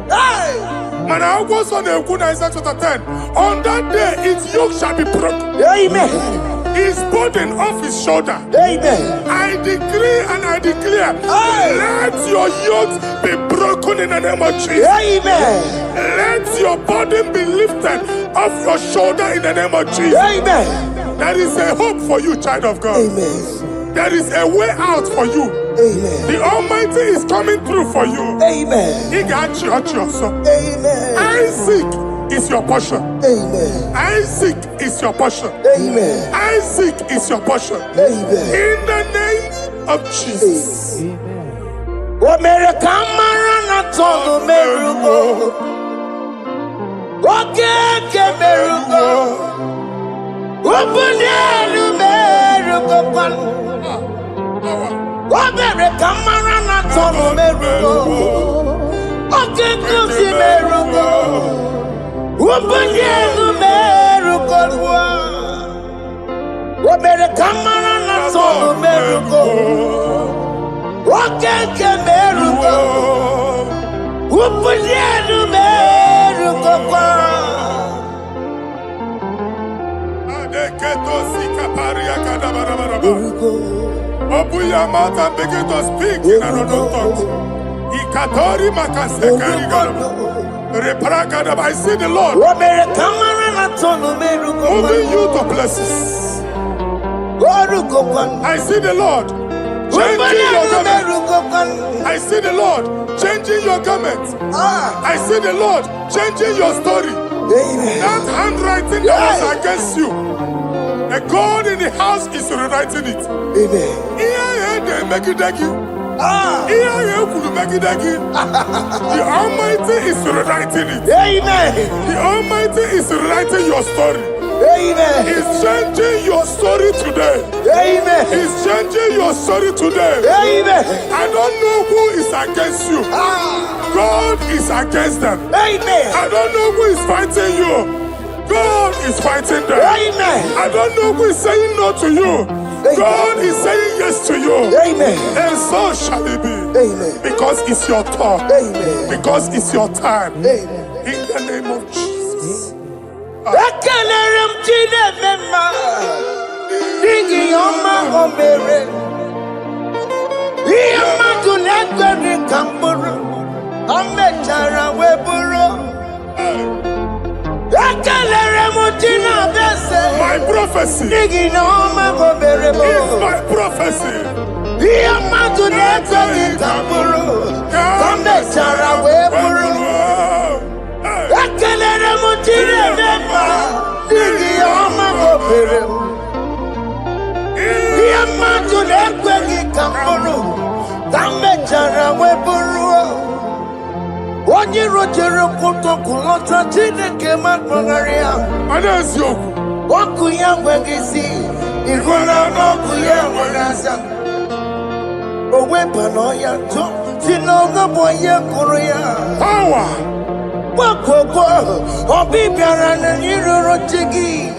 [SPEAKER 1] And I was on the Isaiah chapter 10. On that day, its yoke shall be broken.
[SPEAKER 3] Amen.
[SPEAKER 1] His burden off his shoulder.
[SPEAKER 3] Amen.
[SPEAKER 1] I decree and I declare, let your yokes be broken in the name of Jesus.
[SPEAKER 3] Amen.
[SPEAKER 1] Let your burden be lifted off your shoulder in the name of Jesus.
[SPEAKER 3] Amen.
[SPEAKER 1] There is a hope for you, child of God.
[SPEAKER 3] Amen.
[SPEAKER 1] There is a way out for you.
[SPEAKER 3] Amen.
[SPEAKER 1] The Almighty is coming through for you.
[SPEAKER 3] Amen.
[SPEAKER 1] He got you also.
[SPEAKER 3] Amen.
[SPEAKER 1] Isaac is your portion.
[SPEAKER 3] Amen.
[SPEAKER 1] Isaac is your portion.
[SPEAKER 3] Amen.
[SPEAKER 1] Isaac is your portion.
[SPEAKER 3] Amen.
[SPEAKER 1] In the name of Jesus.
[SPEAKER 3] What made a camera not on the miracle? What can miracle? Open the miracle. What made a camera not on the miracle? What can the miracle? Open the miracle. What made a camera not on the miracle? What can miracle? Open the miracle.
[SPEAKER 1] Open your mouth and begin to speak in another tongue. I see the Lord moving you to places. I see the Lord changing your garment. I see the Lord changing your garment. I see the Lord changing your story. That handwriting that was against you, the God in the house is rewriting it. The Almighty is rewriting it. The Almighty is rewriting your story. He's changing your story today. He's changing your story today. I don't know who is against you. God is against them. I don't know who is fighting you. God is fighting them. I don't know who is saying no to you. God is saying yes to you. And so shall it be. Because it's your turn. Because it's your time. In the name of Jesus. My my prophecy.
[SPEAKER 3] Nigi no mago berebo.
[SPEAKER 1] It's my prophecy.
[SPEAKER 3] Iya madu neto ikamburu. Kambe chara weburu. Ekelere mutire nepa. Nigi no mago berebo. Iya madu neto ikamburu. Kambe chara weburu. Onye rojere kuto kulota Chineke makpagaria.
[SPEAKER 1] Anasiyoku.
[SPEAKER 3] Oku ya gwegisi. Iguna n'oku ya gwegasa. Owe panoya to. Sinoga boye kuru ya.
[SPEAKER 1] Power.
[SPEAKER 3] Wakoko. Obi biara na niroro chigi.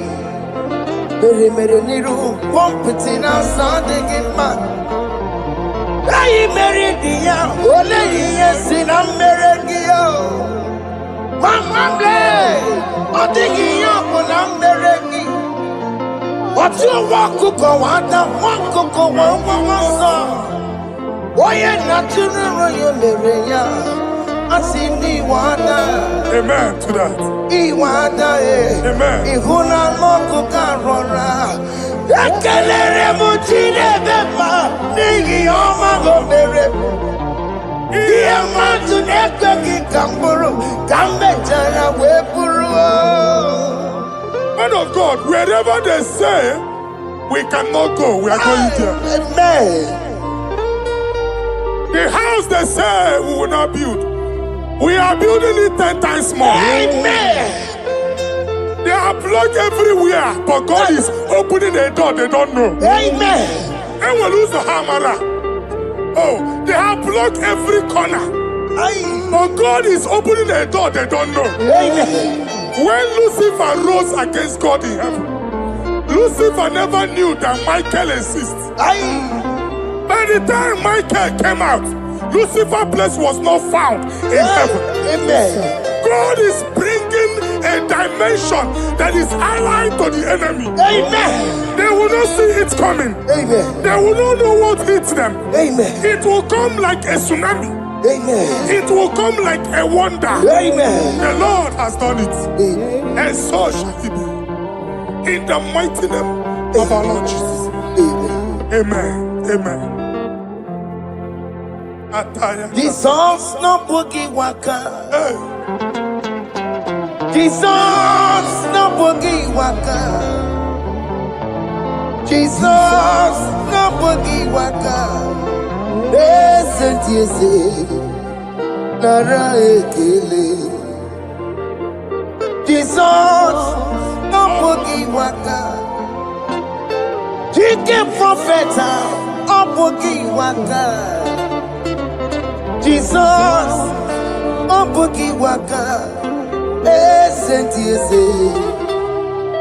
[SPEAKER 3] Mere niru. Pompiti na sadegi ma. Ayi meridia, ole yesi na meregia. Mama ble, odigia na meregi. Otu wakuko wada, wakuko wawasa. Oye natural yo mereya, asini wada.
[SPEAKER 1] Amen to that.
[SPEAKER 3] Iwada
[SPEAKER 1] Amen.
[SPEAKER 3] Ihuna loku karora. Ekelere mutine beba. Nigi oma go mere. Iya matu neko ki kamburu. Kambe jana weburu.
[SPEAKER 1] Man of God, wherever they say we cannot go, we are going there.
[SPEAKER 3] Amen.
[SPEAKER 1] The house they say we will not build, we are building it 10 times more.
[SPEAKER 3] Amen.
[SPEAKER 1] They are blocked everywhere, but God is opening a door they don't know.
[SPEAKER 3] Amen.
[SPEAKER 1] And we lose the hammer. Oh, they have blocked every corner, but God is opening a door they don't know.
[SPEAKER 3] Amen.
[SPEAKER 1] When Lucifer rose against God in heaven, Lucifer never knew that Michael exists. By the time Michael came out, Lucifer's place was not found in heaven.
[SPEAKER 3] Amen.
[SPEAKER 1] God is bringing a dimension that is allied to the enemy.
[SPEAKER 3] Amen.
[SPEAKER 1] They will not see it coming.
[SPEAKER 3] Amen.
[SPEAKER 1] They will not know what hits them.
[SPEAKER 3] Amen.
[SPEAKER 1] It will come like a tsunami.
[SPEAKER 3] Amen.
[SPEAKER 1] It will come like a wonder.
[SPEAKER 3] Amen.
[SPEAKER 1] The Lord has done it.
[SPEAKER 3] Amen.
[SPEAKER 1] And so shall it be. In the mighty name of our Lord Jesus.
[SPEAKER 3] Amen.
[SPEAKER 1] Amen. Amen.
[SPEAKER 3] Jesus no boogie waka.
[SPEAKER 1] Hey.
[SPEAKER 3] Jesus no boogie waka. Jesus no boogie waka. Listen to you say, Nara ekele. Jesus no boogie waka. Jike profeta no boogie waka. Jesus no boogie waka. Listen to you say,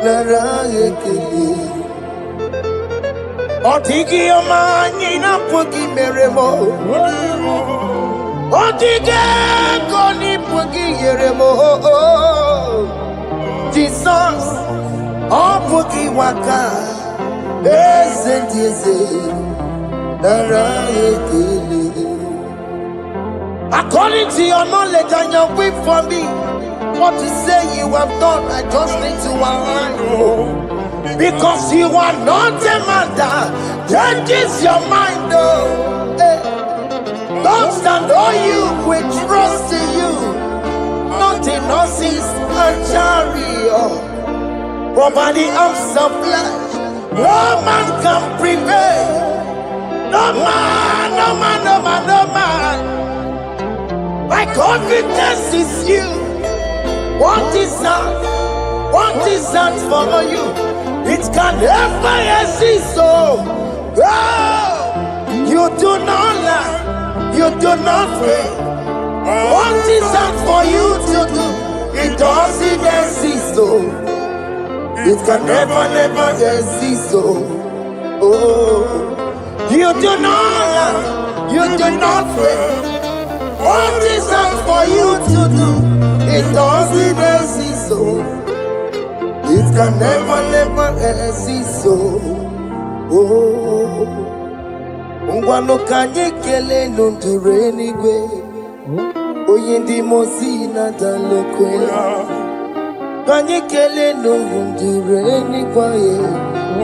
[SPEAKER 3] Nara ekele. Otigi omani na pugi meremo. Otige koni pugi yeremo. Jesus, oh pugi waka. Esentiese, nara ekele. According to your knowledge and your will for me, what you say you have done, I just need to align. Because you are not a man that changes your mind, oh. Hey. Don't stand on you, we trust in you. Not in horses and chariot, but by the arms of flesh, no man can prevail. No man, no man, no man, no man. My confidence is you. What is that? What is that for you? It can never exist, so you do not lie, you do not fail. What is that for you to do? It doesn't exist, so it can never, never exist, so you do not lie, you do not fail. What is that for you to do? It doesn't exist, so it can never, never exist, so Ngwano kanye kele nundure nigwe Oyendi mozi na dalekwe Panikele no hundure ni kwaye.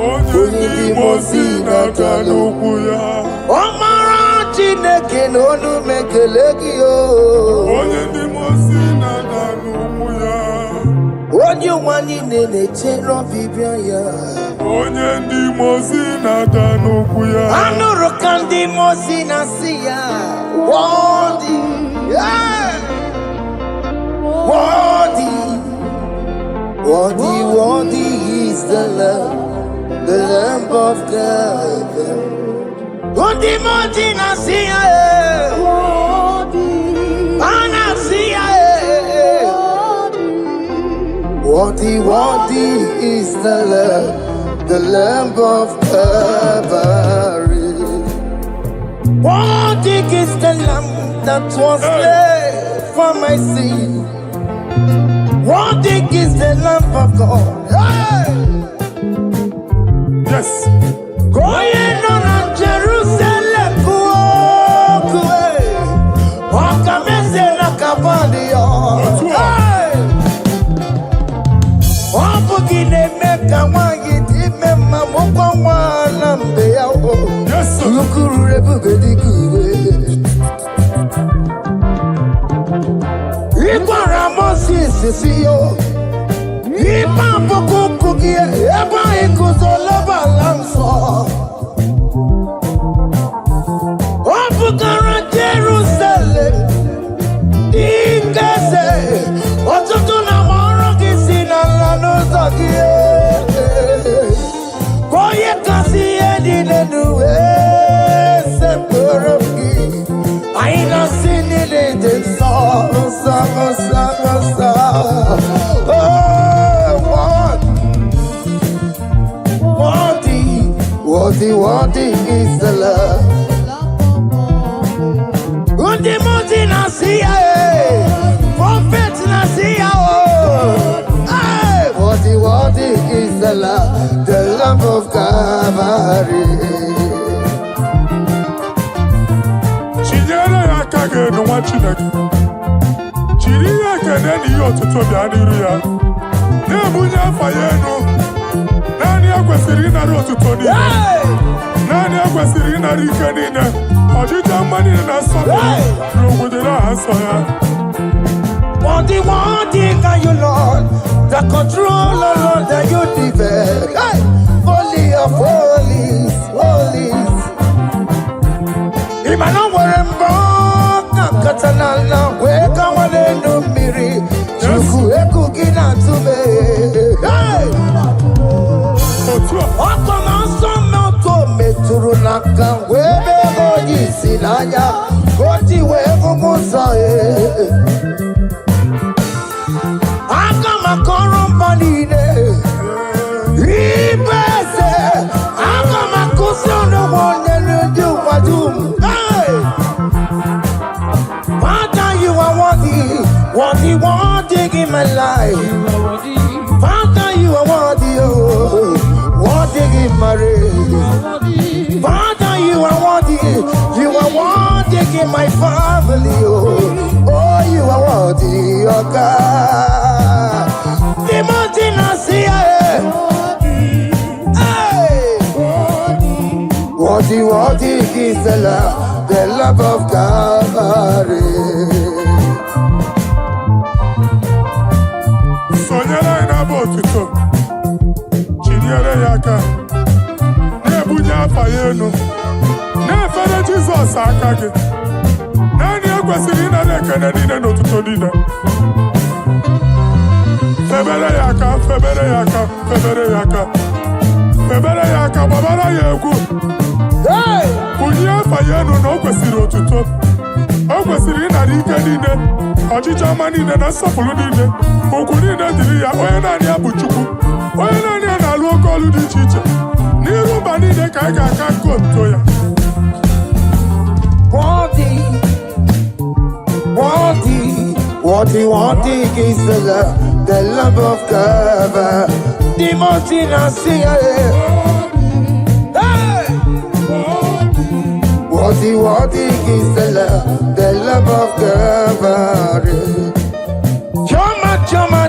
[SPEAKER 3] Onye di mosi na tanukuya. Omara chineke no nu mekeleki yo.
[SPEAKER 1] Onye di mosi na tanukuya.
[SPEAKER 3] Onye wani nene chero bibia ya.
[SPEAKER 1] Onye di mosi na tanukuya.
[SPEAKER 3] Anuru kandi mosi na siya. Worthy, yeah. Worthy, worthy, worthy is the Lamb of God. Worthy, worthy na siya. Ana siya. Worthy, worthy is the Lamb of God. Worthy is the Lamb that was slain for my sin. Worthy is the Lamb of God. Hey!
[SPEAKER 1] Yes.
[SPEAKER 3] Going on Jerusalem, Wakamese na Kabadio. Hey! Wapugine meka wangi dimema mokwa wanambe yao.
[SPEAKER 1] Yes, sir.
[SPEAKER 3] Lukuru rebugedi kuwe. Ikwa ramosi sisiyo. Ipa pokukukie. Eba ikuzoloba lamso. Wapukara Jerusalem. Ikese. Otutu na moro kisi na lanozakie. Koye kasi edine nuwe. Seporoki. Aina sinile de sa. Oh, worthy is the love. Undi muti nasiya, prophet nasiya. Worthy is the Lamb of Calvary.
[SPEAKER 1] Chinyere ya kage no wachinaki. Chiri ya kene ni yotuto bia niru ya. Nebunya fayeno. Nani akwesiri na rotuto ni. Nani akwesiri na rike ni ne. Ojija mani na sobe. Rungudira asoya.
[SPEAKER 3] Worthy are you, Lord. The controller, Lord, that you develop. Hey! Holy of holies, holies. Imano warembo, katanala, weka wale numiri. Chuku eku gina tume. Hey! Oko manso moko meturu naka webe hoji sinanya. Koti wevu musa Akama korombanine Ibese Akama kusono wonye nuju wadum Hey! Father, you are worthy in my life. Father, you are worthy, oh, worthy in my race. Father, you are worthy in my family, oh, you are worthy, oh God. The mountain I see, worthy is the love of God.
[SPEAKER 1] Sonyera ina botuto. Chinyere yaka. Nebunya fayeno. Nefere Jesus akage. Nani akwesiri na nekene nine notuto nine. Febere yaka, babara yegu.
[SPEAKER 3] Hey!
[SPEAKER 1] Unya fayeno no kwesiri otuto. O kwesiri na rike nine. Ojija manine na sofulu nine. Okunine diri ya oye nani abuchuku. Oye nani analu okolu di chiche. Niru banine kaiga kanko ya.
[SPEAKER 3] Worthy is the love of God. The mountain I see, hey! Worthy is the love of God. Choma,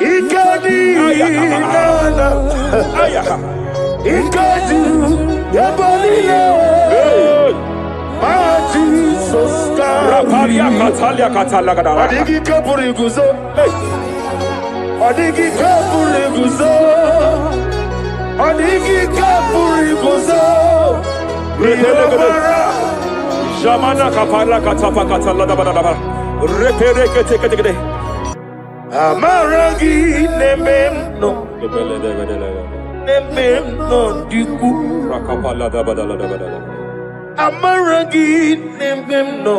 [SPEAKER 3] Ikadi nana. Ikadi yabalile. My Jesus God.
[SPEAKER 1] Rapalia Catalia Catalaga.
[SPEAKER 3] Adigi kapuri guzo. Adigi kapuri guzo. Adigi kapuri guzo.
[SPEAKER 1] Jamana Capala Catapa Catala. Repere Kete.
[SPEAKER 3] Amaragi nememno. Nememno diku.
[SPEAKER 1] Rakapala da badala.
[SPEAKER 3] Amaragi nememno.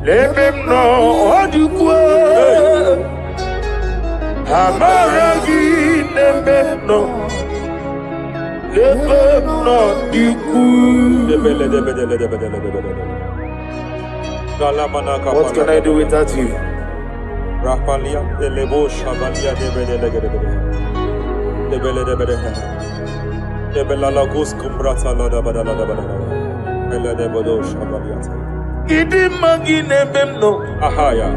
[SPEAKER 3] Nememno diku. Amaragi nememno. Nememno diku. What can I do without you?
[SPEAKER 1] Rapalia, the Lebo Shavalia, the Belalagus Cumbrata, Lada Badala, Ella de Bodo Shavalia.
[SPEAKER 3] Idimagi nememno.
[SPEAKER 1] Ahaya.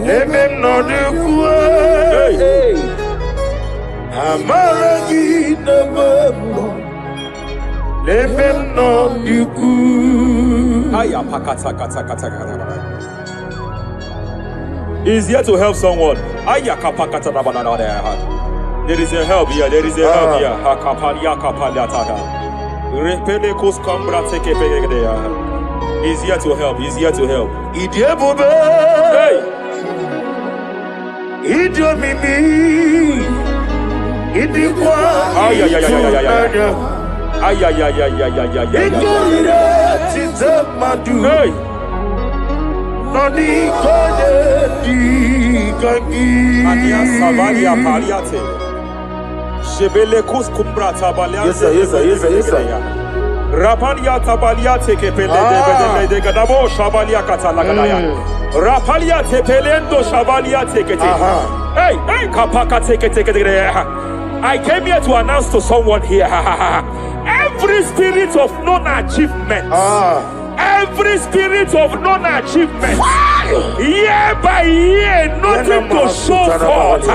[SPEAKER 3] Nememno diku. Amaragi nememno. Nememno diku.
[SPEAKER 1] Aya Pakata. He's here to help someone. Aya Kapakata. There is a help here. There is a help here. Hakapalia Kapaliata. Repelekos Cambra take a. He's here to help. He's here to help.
[SPEAKER 3] Idiabube.
[SPEAKER 1] Hey.
[SPEAKER 3] Idiomimi. Idikwa.
[SPEAKER 1] Ay. Hey.
[SPEAKER 3] Noni kode di kangi.
[SPEAKER 1] Ania Savalia Paliate. Jebelekus Cumbrata Balia.
[SPEAKER 3] Yes, sir.
[SPEAKER 1] Rapalia Tabalia take a pele de Gadabo Shavalia Catalagadaya. Rapalia Tepelendo Shavalia take it. Hey, Kapaka take it. I came here to announce to someone here. Every spirit of non-achievement. Every spirit of non-achievement. Year by year, nothing to show forth.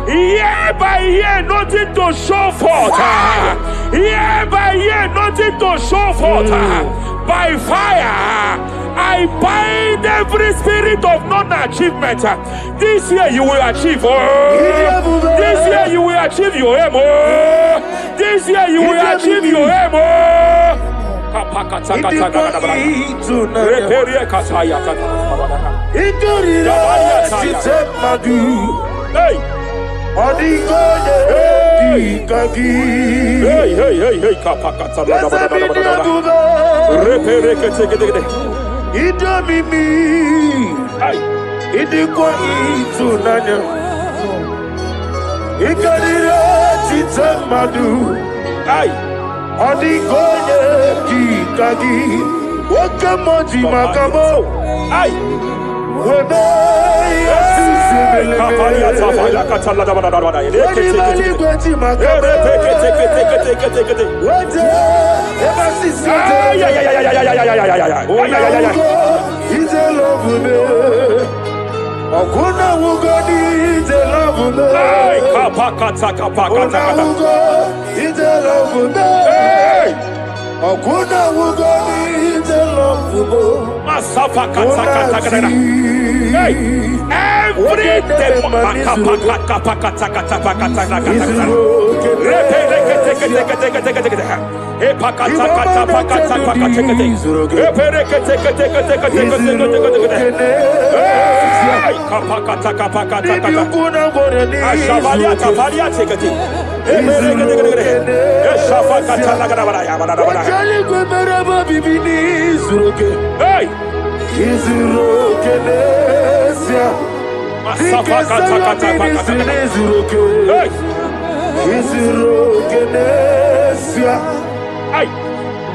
[SPEAKER 1] Year by year, nothing to show forth. Year by year, nothing to show forth. By fire, I bind every spirit of non-achievement. This year you will achieve. This year you will achieve your aim. This year you will achieve your aim. Hey. Hey, Kapakata.
[SPEAKER 3] Idomimi. Idikwa itunanya. Ikadira titamadu. Odigoye dikagi. Wakamoji makamo. Webe yasisibele.
[SPEAKER 1] Kapalia Tafala Catalada.
[SPEAKER 3] He's a love me. Okuna Wugodi is a love me.
[SPEAKER 1] Kapakata.
[SPEAKER 3] He's a love me. Okuna Wugodi is a love me.
[SPEAKER 1] Masafa Kata. Every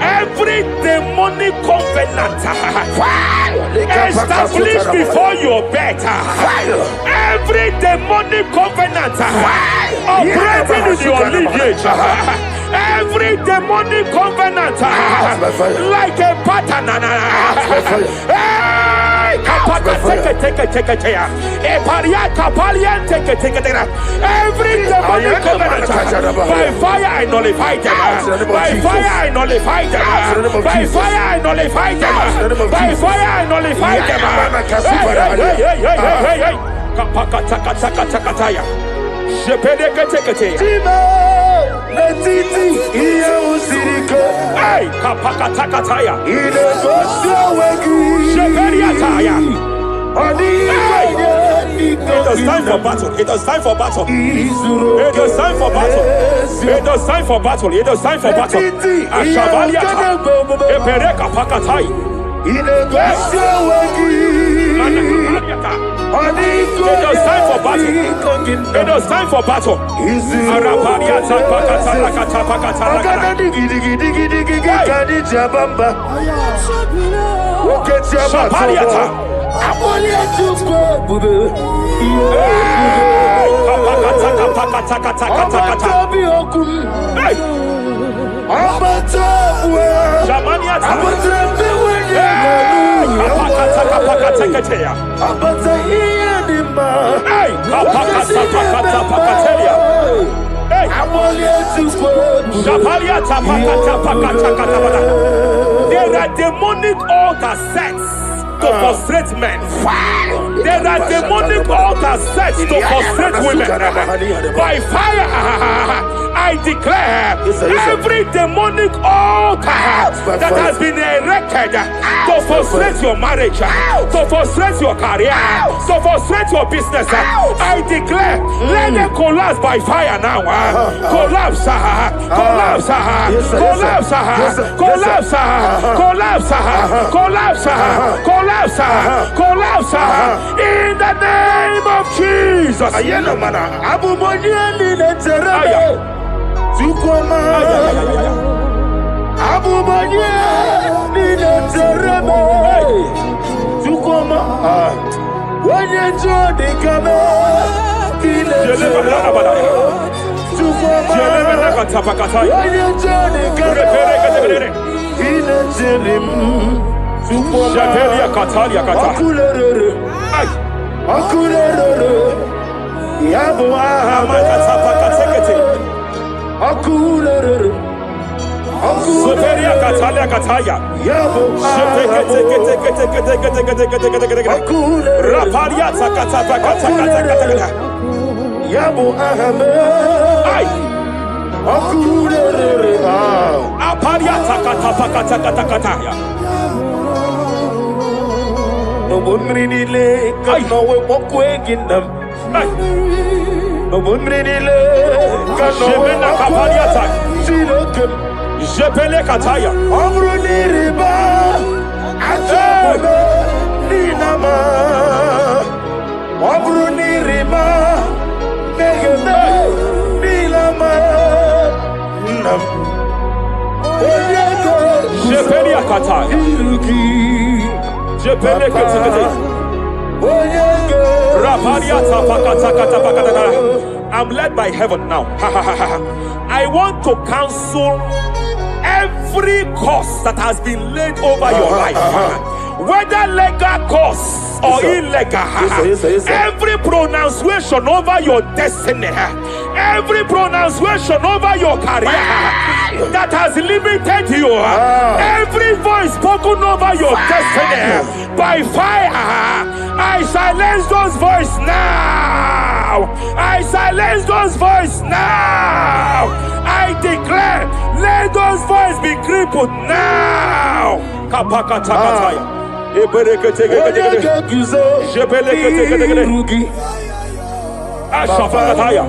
[SPEAKER 1] every demonic covenant established before your bed, every demonic covenant operating in your lineage, every demonic covenant like a pattern. Every demonic covenant, by fire I nullify them. By fire I nullify them. By fire I nullify them. By fire I nullify them. Hey. Kapakatakataya. Shepedekete. Hey, kapakatakataya. Shepediataya. It is time for battle. It is time for battle. It is time for battle. It is time for battle. It is time for battle. Ashavaliata. Epereka pakatai. It is time for battle. It is time for battle. Arapariata pakata pakata. Shapariata. There are demonic altars set to frustrate men. There are demonic altars set to frustrate women. By fire, I declare every demonic altar that has been erected to frustrate your marriage, to frustrate your career, to frustrate your business, I declare, let them collapse by fire now. Collapse, collapse, collapse, collapse, collapse, collapse, collapse, collapse, in the name of Jesus. Jepele kataya. Amruniriba. Ajabu. Ninama. Amruniriba. Negeme. Nilama. Nam. Jepele kataya. Jepele kataya. I'm led by heaven now. I want to cancel every curse that has been laid over your life, whether legal curse or illegal. Every pronunciation over your destiny, every pronunciation over your career that has limited you, every voice spoken over your destiny, by fire, I silence those voices now. I silence those voices now. I declare, let those voices be crippled now. Kapakatakataya. Ashafakataya.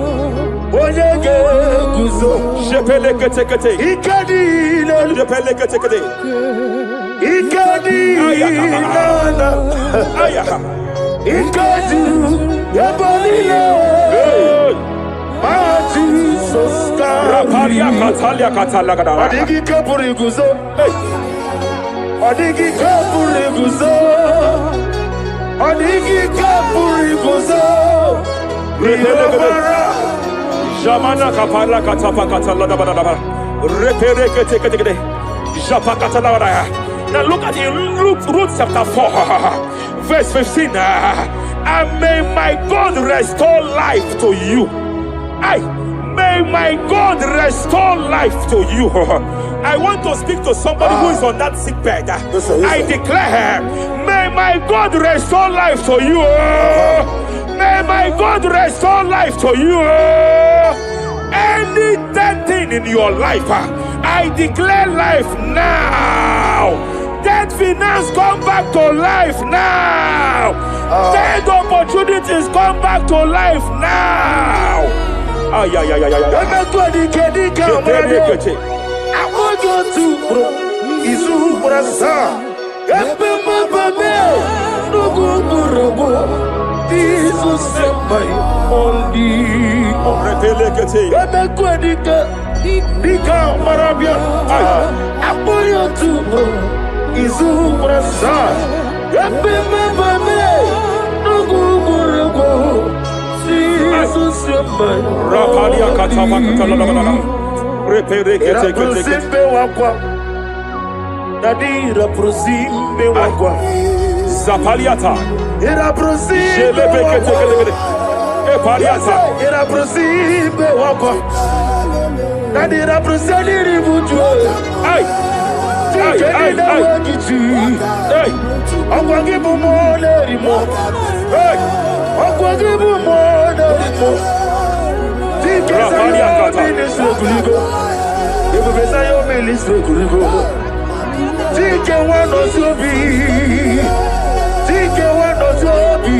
[SPEAKER 1] Jamana kapala katapa katala da bada. Repere kete. Japakata da bada. Now look at it, Ruth chapter 4, verse 15. And may my God restore life to you. May my God restore life to you. I want to speak to somebody who is on that sick bed. I declare, may my God restore life to you. May my God restore life to you. Any dead thing in your life, I declare life now. Dead finance come back to life now. Dead opportunities come back to life now. Zapaliata. Era prosime era prosime wakwa. Nadira prosali ributu. Ay. Akwagibu mole rimo. Akwagibu mole rimo. Tikesa ministre kuligo. Ibubesa yo ministre kuligo. Tike wano sobi. Tike wano sobi.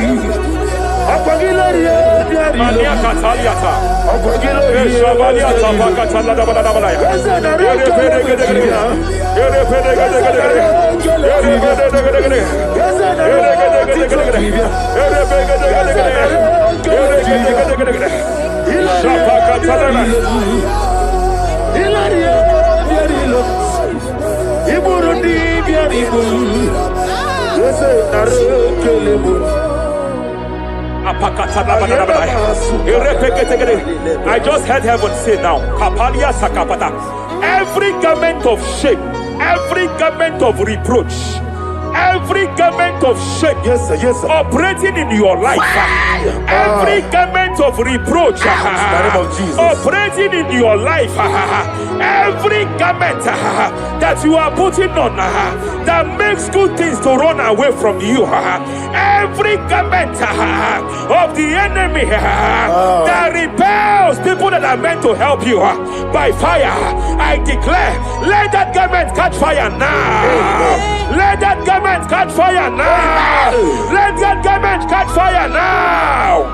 [SPEAKER 1] Akwagilaria diari. Mania kataliata. Akwagilaria. Shabaliata pakatala da bada da bada ya. I just heard heaven say now, Kapalia Sakapata. Every garment of shame, every garment of reproach, every garment of shame, yes, sir, operating in your life, every garment of reproach, operating in your life, every garment that you are putting on that makes good things to run away from you, every garment of the enemy that repels people that are meant to help you by fire, I declare, let that garment catch fire now. Let that garment catch fire now. Let that garment catch fire now.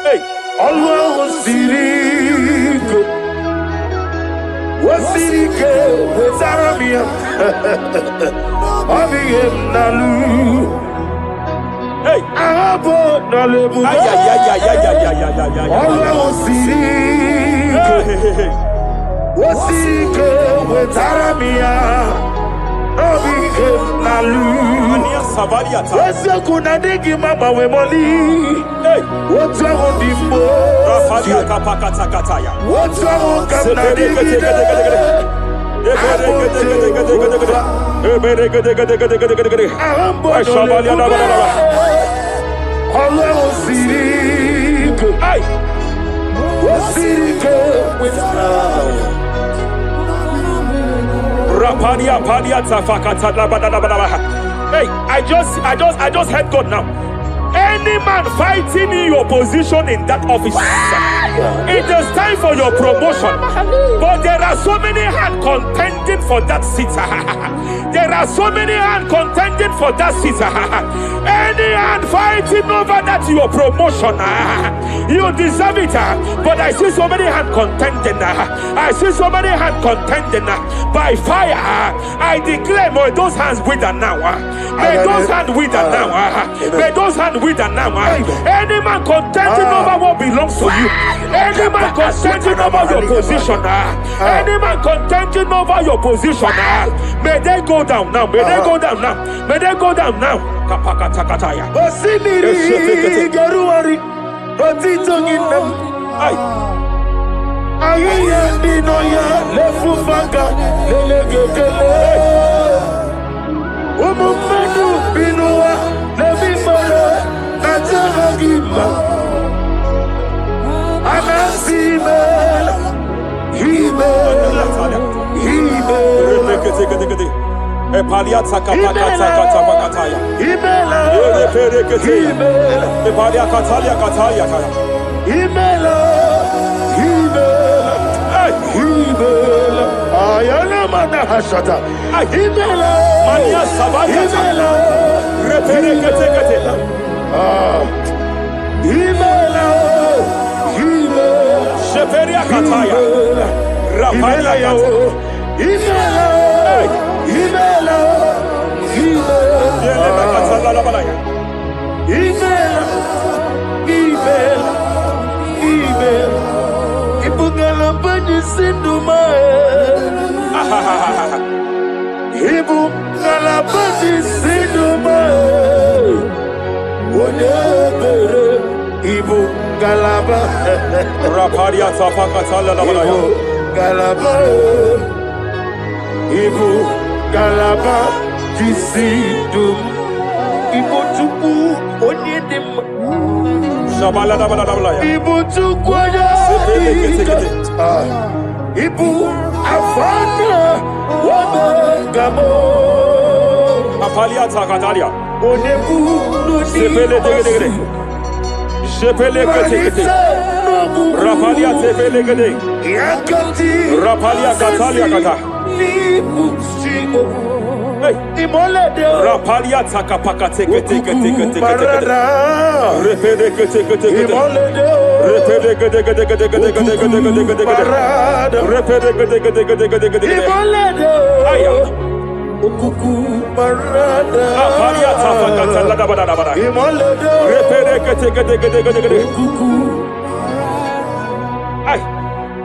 [SPEAKER 1] Hey, always siriko, wasirike, wezaramia, abiyem nalu. Hey, abo nalebu. Always siriko. Wasike wetaramia abike nalu ania sabariata wese kunadigi mama we moli wotu ondimbo rafalia kapakata kataya wotu ondamnadigi Hey, I just heard God now. Any man fighting in your position in that office, it is time for your promotion. But there are so many hands contending for that seat. There are so many hands contending for that seat. Any hand fighting over that your promotion, you deserve it. But I see so many hands contending. I see so many hands contending by fire. I declare, may those hands wither now. May those hands wither now. May those hands wither now. Any man contending over what belongs to you. Any man contending over your position. Any man contending over your position. May they go down now. May they go down now. May they go down now. Kapakatakataya.
[SPEAKER 3] Osiniri garuari. Rotitongina. Aye dinoya lefufanga lelegekele.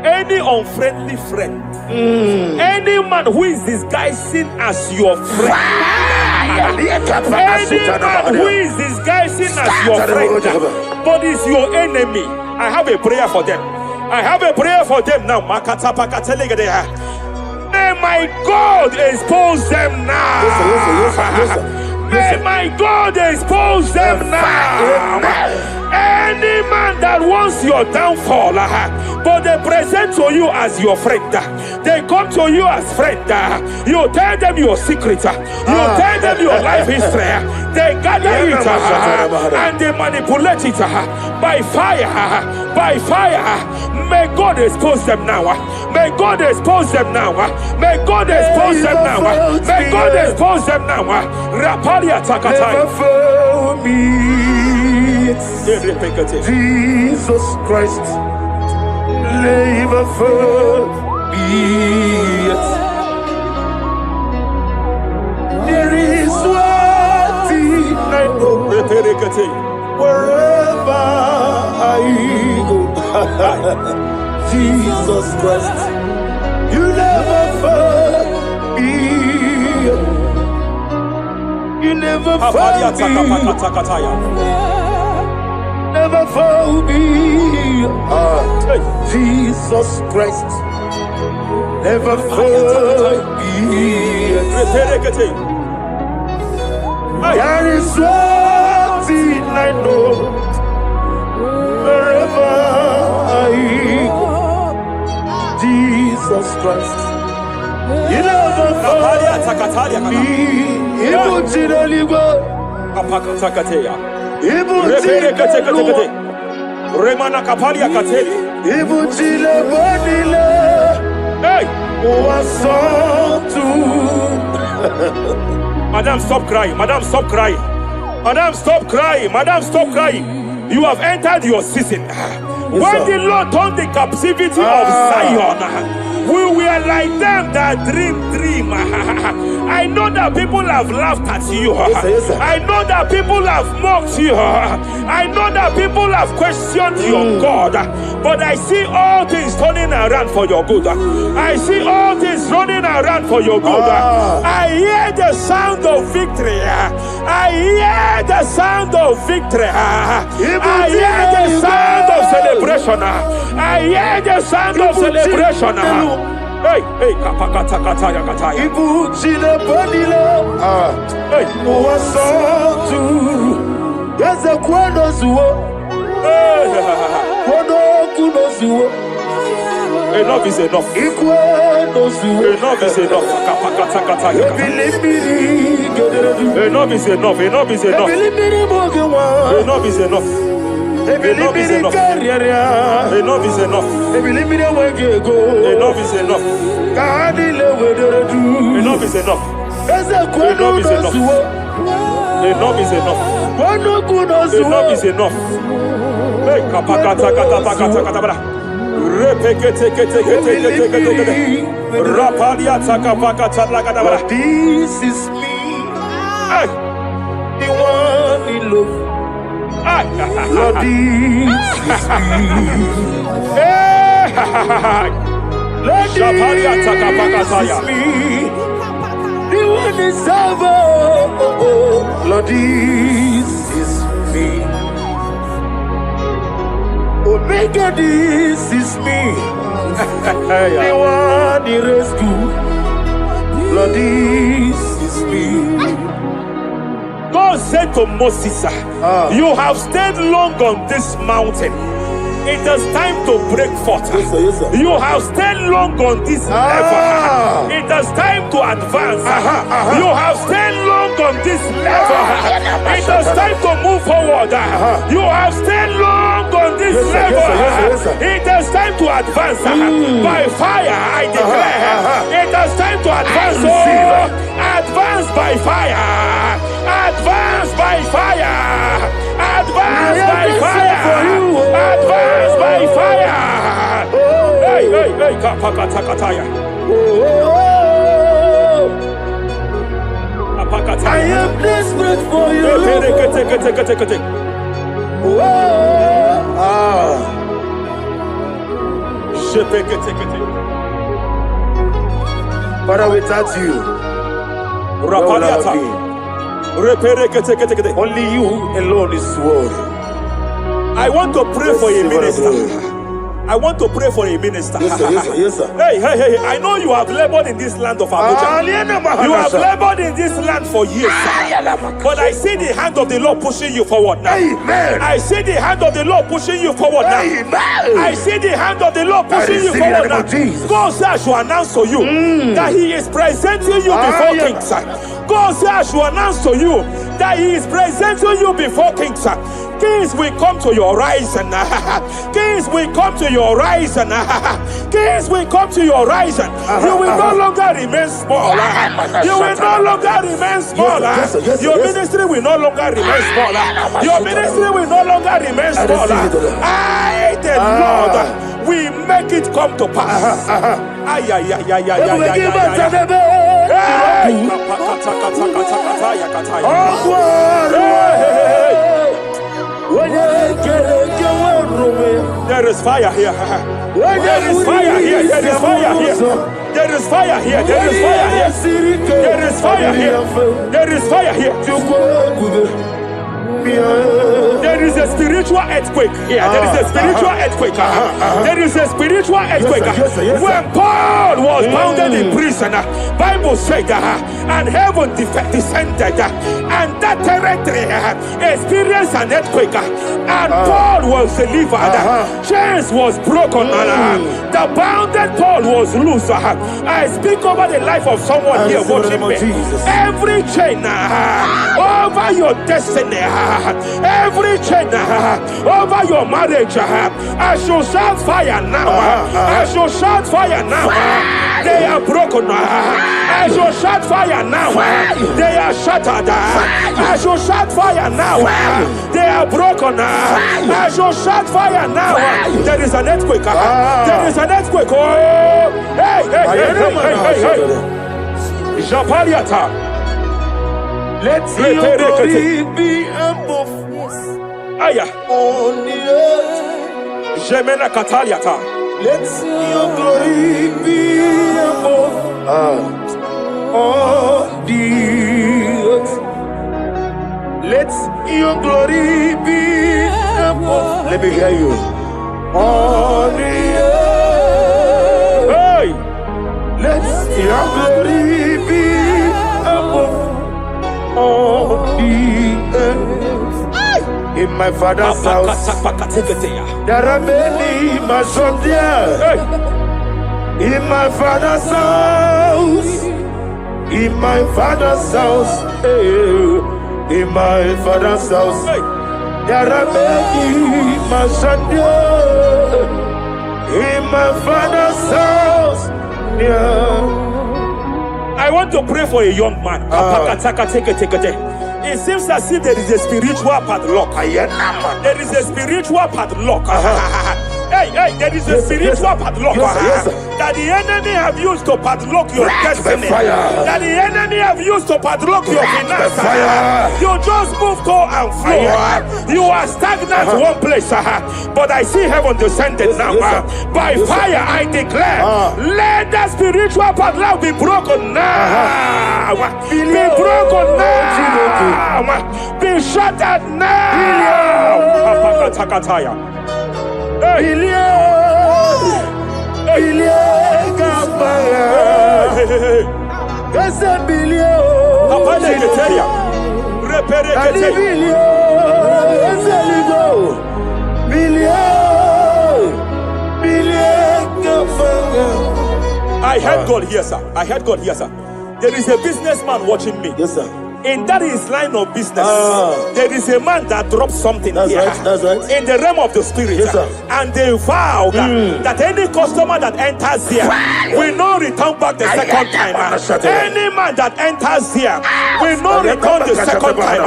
[SPEAKER 1] Any unfriendly friend, any man who is disguising as your friend, any man who is disguising as your friend, but is your enemy, I have a prayer for them. I have a prayer for them now. May my God expose them now. May my God expose them now. Any man that wants your downfall, but they present to you as your friend, they come to you as friend, you tell them your secret, you tell them your life history, they gather it and they manipulate it by fire, by fire. May God expose them now. May God expose them now. May God expose them now. May God expose them now. Rapalia Takatai.
[SPEAKER 3] Jesus Christ, never forget. There is one thing I know. Wherever I go, Jesus Christ, you never forget. You never forget. Never found me. Jesus Christ, never found me. There is one thing I know. Wherever I go, Jesus Christ, you never found me.
[SPEAKER 1] Remana Kapalia Kateli. Hey! Madam, stop crying. Madam, stop crying. Madam, stop crying. Madam, stop crying. You have entered your season. When the Lord turned the captivity of Zion, we were like them that dream. I know that people have laughed at you. I know that people have mocked you. I know that people have questioned your God. But I see all things turning around for your good. I see all things running around for your good. I hear the sound of victory. I hear the sound of victory. I hear the sound of celebration. I hear the sound of celebration. Hey, hey, kapakata kataya kataya.
[SPEAKER 3] Ibu chile bonile. Hey, uwasotu. Yeze kwendo zuo. Kwendo kuno zuo.
[SPEAKER 1] Enough is enough. Enough is enough. Enough is enough. Enough is enough. Enough is enough. Enough is enough. Enough is enough. Enough is enough. Enough is enough. Enough is enough. Enough is enough. Enough is enough. Hey, kapakata kata pakata kata bra. Repekete kete kete kete kete. Rapalia takapakata lakata bra.
[SPEAKER 2] This is me.
[SPEAKER 1] Hey,
[SPEAKER 2] The one in love. Lord, this is me.
[SPEAKER 1] hey,
[SPEAKER 2] Lord,
[SPEAKER 1] Shapalia takapakata
[SPEAKER 2] this
[SPEAKER 1] ya.
[SPEAKER 2] is me. The one is over. Lord, this is me. Omega, this is me. The one in rescue. Lord, this is me.
[SPEAKER 1] God said to Moses, you have stayed long on this mountain. It is time to break forth.
[SPEAKER 2] Yes, sir, yes, sir.
[SPEAKER 1] You have stayed long on this level. It is time to advance. You have stayed long on this level. It is time to move forward. You have stayed long on this level.
[SPEAKER 2] Yes, sir.
[SPEAKER 1] It is time to advance. By fire, I declare. It is time to advance. Advance by fire. Advance by fire. Advance by fire. Advance by fire. Hey, hey, hey, kapakatakataya.
[SPEAKER 2] I am desperate for you. Father, without you, where would I be? Only you alone is worthy.
[SPEAKER 1] I want to pray for a minister. I want to pray for a minister.
[SPEAKER 2] Yes, sir, yes, sir, yes, sir.
[SPEAKER 1] Hey, hey, hey, I know you have labored in this land of Abuja. You have labored in this land for years. But I see the hand of the Lord pushing you forward now.
[SPEAKER 2] Amen.
[SPEAKER 1] I see the hand of the Lord pushing you forward now.
[SPEAKER 2] Amen.
[SPEAKER 1] I see the hand of the Lord pushing you forward now. God says I should announce to you that He is presenting you before kings. God says I should announce to you that He is presenting you before kings. Kings will come to your horizon. Kings will come to your horizon. Kings will come to your horizon. You will no longer remain small. You will no longer remain small. Your ministry will no longer remain small. Your ministry will no longer remain small. I, the Lord, will make it come to pass. Ay, ay, ay, ay, ay, ay, there is fire here. There is fire here. There is fire here. There is fire here. There is fire here. There is fire here. There is fire here. There is a spiritual earthquake here. There is a spiritual earthquake. There is a spiritual earthquake. When Paul was bounded in prison, Bible said, and heaven descended, and that territory experienced an earthquake, and Paul was delivered. Chains was broken. The bounded Paul was loose. I speak over the life of someone here watching me. Every chain over your destiny, every chain over your marriage, I shall shout fire now. I shall shout fire now. They are broken. I shall shout fire now. They are shattered. I shall shout fire now. They are broken. I shall shout fire now. There is an earthquake. There is an earthquake. Oh, hey, hey, hey, hey, hey, hey. Japaliata.
[SPEAKER 2] Let your glory be above
[SPEAKER 1] Aya.
[SPEAKER 2] on the earth.
[SPEAKER 1] Jemena Kataliata.
[SPEAKER 2] Let your glory be above on the earth. Let your glory be above. Let me hear you. On the earth.
[SPEAKER 1] Hey.
[SPEAKER 2] Let your glory be above on the earth. In my father's house, there are many mansions there. In my father's house, in my father's house, in my father's house, there are many mansions. In my father's house,
[SPEAKER 1] I want to pray for a young man. It seems as if there is a spiritual padlock. There is a spiritual padlock. Hey, there is a spiritual padlock that the enemy have used to padlock your destiny. That the enemy have used to padlock your finances. You just move to and fro. You are stagnant one place, but I see heaven descended now. By fire, I declare, let the spiritual padlock be broken now. Be broken now. Be shattered now. I heard God here, sir. I heard God here, sir. There is a businessman watching me.
[SPEAKER 2] Yes, sir.
[SPEAKER 1] In that his line of business, there is a man that drops something here.
[SPEAKER 2] That's right.
[SPEAKER 1] In the realm of the spirit,
[SPEAKER 2] yes, sir.
[SPEAKER 1] And they vow that any customer that enters here will not return back the second time. Any man that enters here will not return the second time.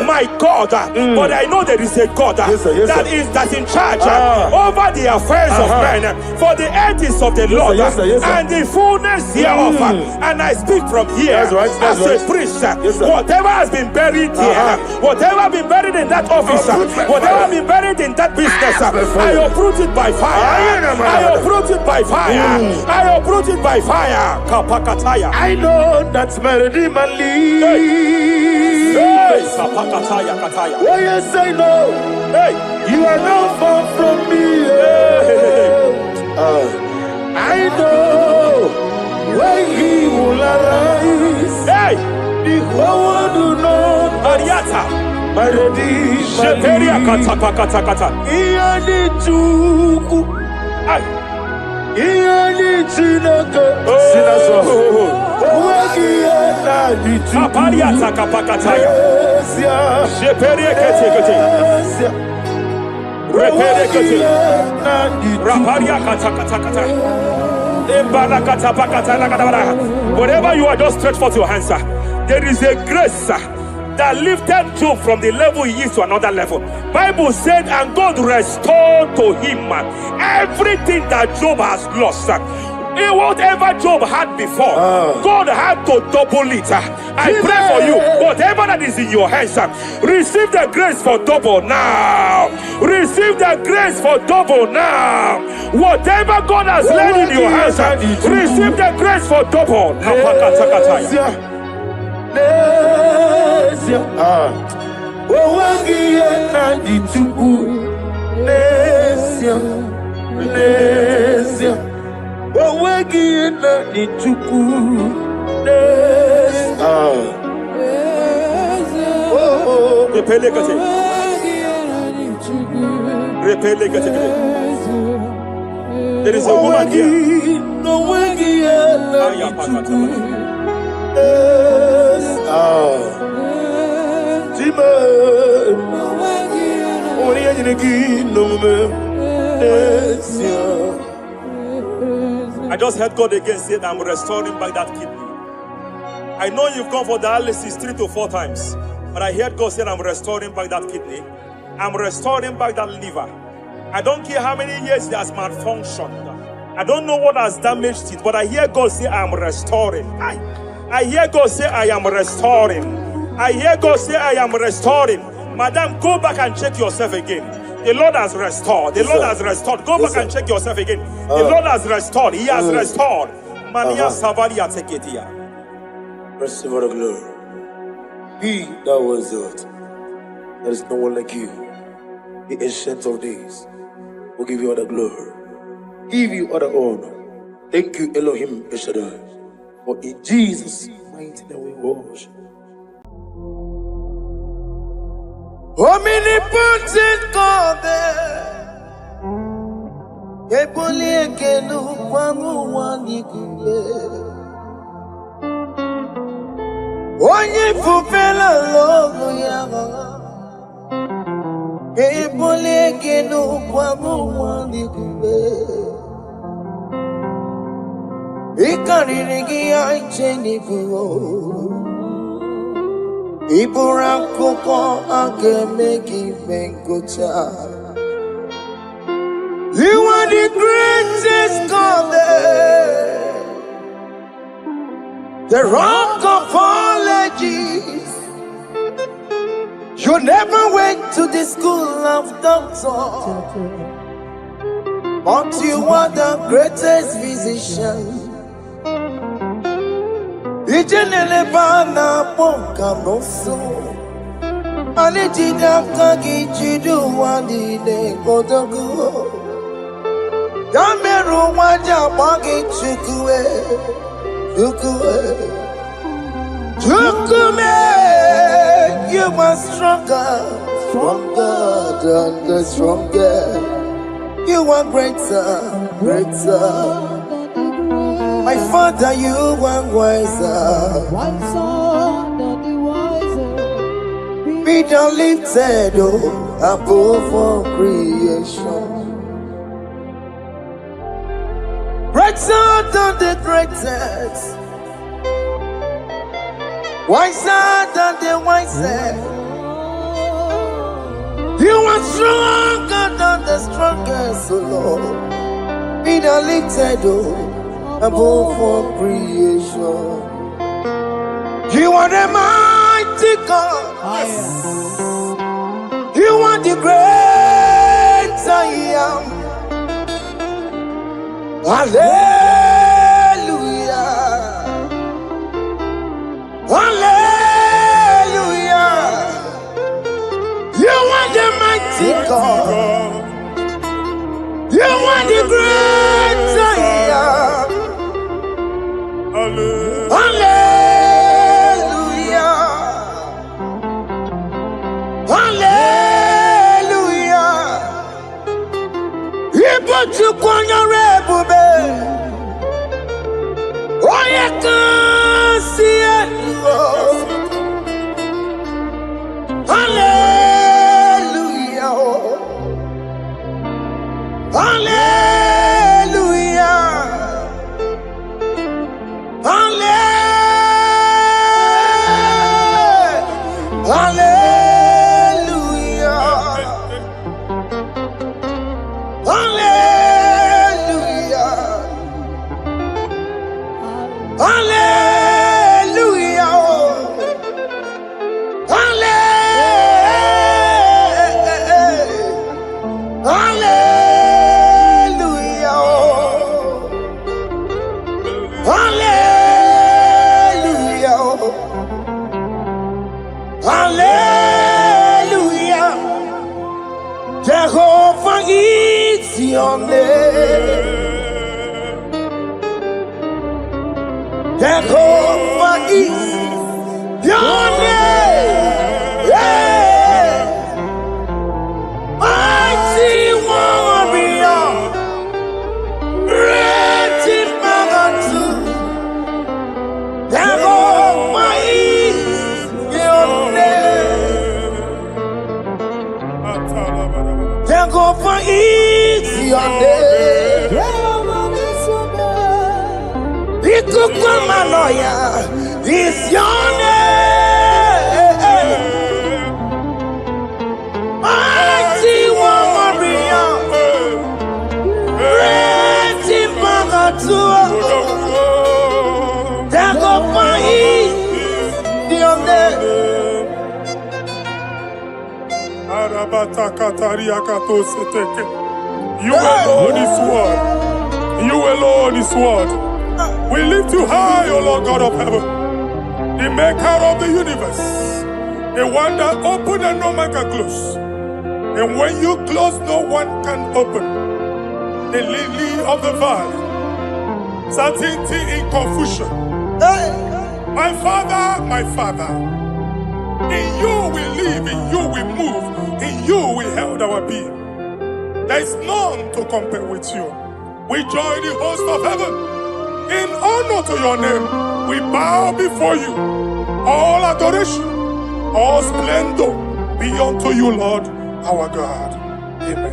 [SPEAKER 1] My God, but I know there is a God that's in charge over the affairs of men, for the earth is of the Lord and the fullness hereof. And I speak from here as a priest. Whatever has been buried here, whatever been buried in that office, whatever been buried in that business, I uproot it by fire. I uproot it by fire. I uproot it by fire. Kapakataya.
[SPEAKER 2] I know that's my Redeemer lives.
[SPEAKER 1] Kapakataya kataya.
[SPEAKER 2] Oh yes, I know. You are not far from me. I know when He will arise. The whole world will know
[SPEAKER 1] Ariata.
[SPEAKER 2] my Redeemer.
[SPEAKER 1] Sheperia kata.
[SPEAKER 2] Iani chuku. Iani chinaka. Sinaso. Wagiana di chuku.
[SPEAKER 1] Apariata kapakataya. Sheperia kete. Repere kete. Raparia kata. Wherever you are, just stretch forth your hands, sir. There is a grace that lifted Job from the level he is to another level. Bible said, and God restored to him everything that Job has lost. Whatever Job had before, God had to double it. I pray for you, whatever that is in your hands, receive the grace for double now. Receive the grace for double now. Whatever God has laid in your hands, receive the grace for double. There is a woman here. I just heard God again say that I'm restoring back that kidney. I know you've gone for dialysis 3 to 4 times, but I heard God say I'm restoring back that kidney. I'm restoring back that liver. I don't care how many years it has malfunctioned. I don't know what has damaged it, but I hear God say I'm restoring. I hear God say I am restoring. I hear God say I am restoring. Madam, go back and check yourself again. The Lord has restored. The Lord has restored. Go back and check yourself again. The Lord has restored. He has restored. Mania Savaria Teketia.
[SPEAKER 2] Receive all the glory. He that was it. There is no one like you. The ancient of days will give you all the glory. Give you all the honor. Thank you, Elohim Eshadai. For in Jesus' mighty name we worship. Omnipotent God,
[SPEAKER 3] ebuli ekele ụkwanụ ụwa n'ikuku onye fufela n'ọnụ ya ebuli ekele ụkwanụ ụwa n'ikuku ịkarịrị gị ya iche n'ikuku ịbụrụ akụkọ a ga-eme gị ime ngụcha. You are the greatest God, the rock of all ages. You never went to the school of doctor, but you are the greatest physician. Ijenele bana ponka noso, alijida kagi jidu wadi le kodogo. Yameru waja bagi chukue, chukue, chukume. You are stronger, stronger than the strongest. You are greater, greater. My Father, you are wiser, be thou lifted above all creation. Greater than the greatest, wiser than the wisest. You are stronger than the strongest, O Lord. Be thou lifted above all creation. You are the mighty God. Yes. You are the great I am. Hallelujah. Hallelujah. You are the mighty God. You are the great I am. Hallelujah. Hallelujah. You put you on your rebube. Oh, you can see it. Hallelujah. Hallelujah. Hallelujah. Hallelujah. Hallelujah. Hallelujah. Hallelujah. Jehovah is your name. Jehovah is your name. Yeah. Mighty warrior, great in magnitude. Jehovah is your name. Jehovah is your name. Ikukumanoya is your name. Mighty warrior, great in magnitude. Jehovah is your name.
[SPEAKER 1] You alone is word. You alone is word. We lift you high, O Lord God of heaven, the maker of the universe, the one that opened and no man can close. And when you close, no one can open. The lily of the valley, certainty in confusion. My Father, in you we live, in you we move, in you we held our being. There is none to compare with you. We join the host of heaven. In honor to your name, we bow before you. All adoration, all splendor be unto you, Lord, our God. Amen.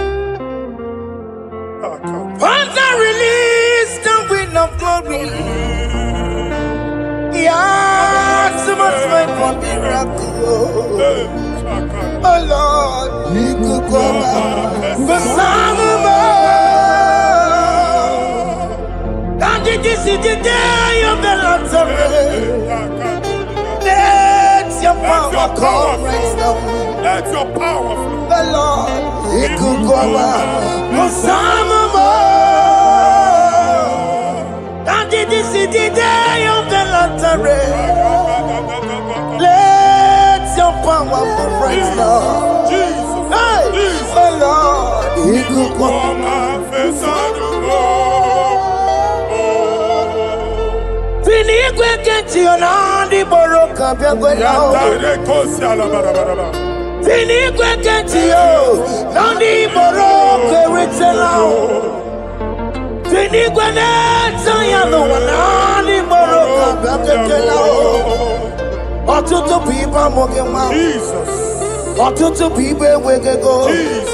[SPEAKER 3] Father, release the wind of glory. Yeah, so much faith for miracle. Oh Lord, you could go back for some more. And this is the day of the Lord's rain. Let your power come right now.
[SPEAKER 1] Let your power flow.
[SPEAKER 3] The Lord, you could go back for some more. And this is the day of the Lord's rain. Let your power come right now.
[SPEAKER 1] Jesus,
[SPEAKER 3] Hey,
[SPEAKER 1] Jesus.
[SPEAKER 3] the Lord, you could go back. Finigwe kenti onandi boroka biagwena. Finigwe kenti yo nandi boroka ritela. Finigwe neta ya no nandi boroka biagwena. Otutu pipa mogema.
[SPEAKER 1] Jesus,
[SPEAKER 3] Otutu pipe wegego.
[SPEAKER 1] Jesus,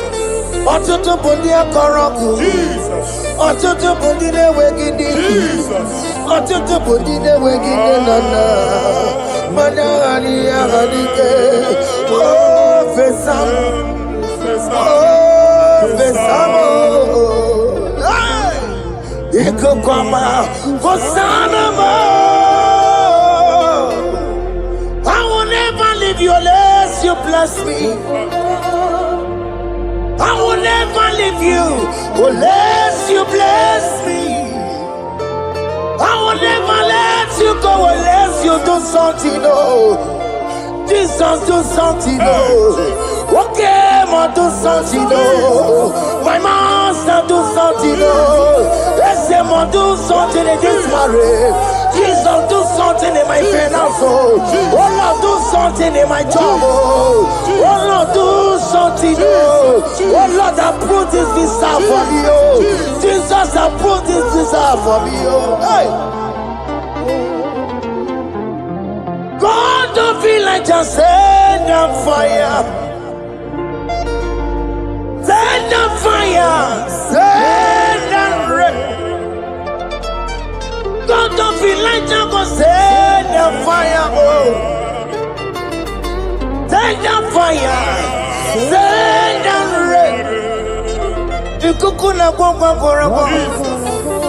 [SPEAKER 3] Otutu bundi akoroku.
[SPEAKER 1] Jesus,
[SPEAKER 3] Otutu bundi ne wegidi.
[SPEAKER 1] Jesus.
[SPEAKER 3] Otutu bundi ne wegidi nana. Mana ani agadike. Oh fesam. Oh fesam. Iko kwama kosana mo. I will never leave you unless you bless me. I will never leave you unless you bless me. I will never let you go unless you do something. Oh, Jesus, do something. Oh, okay, ma do something. Oh, my master, do something. Oh, let's say, ma do something in this marriage. Jesus, do something in my finance. Oh, Lord, do something in my job. Oh, Lord, do something. Oh, Lord, approve this visa for me. Oh, Jesus, approve this visa for me. Oh, hey. God, don't feel like just send on fire. Send on fire. Send on rain. God, don't feel like just go send on fire. Oh, send on fire. Send on rain. The kukuna gwangwa gwangwa.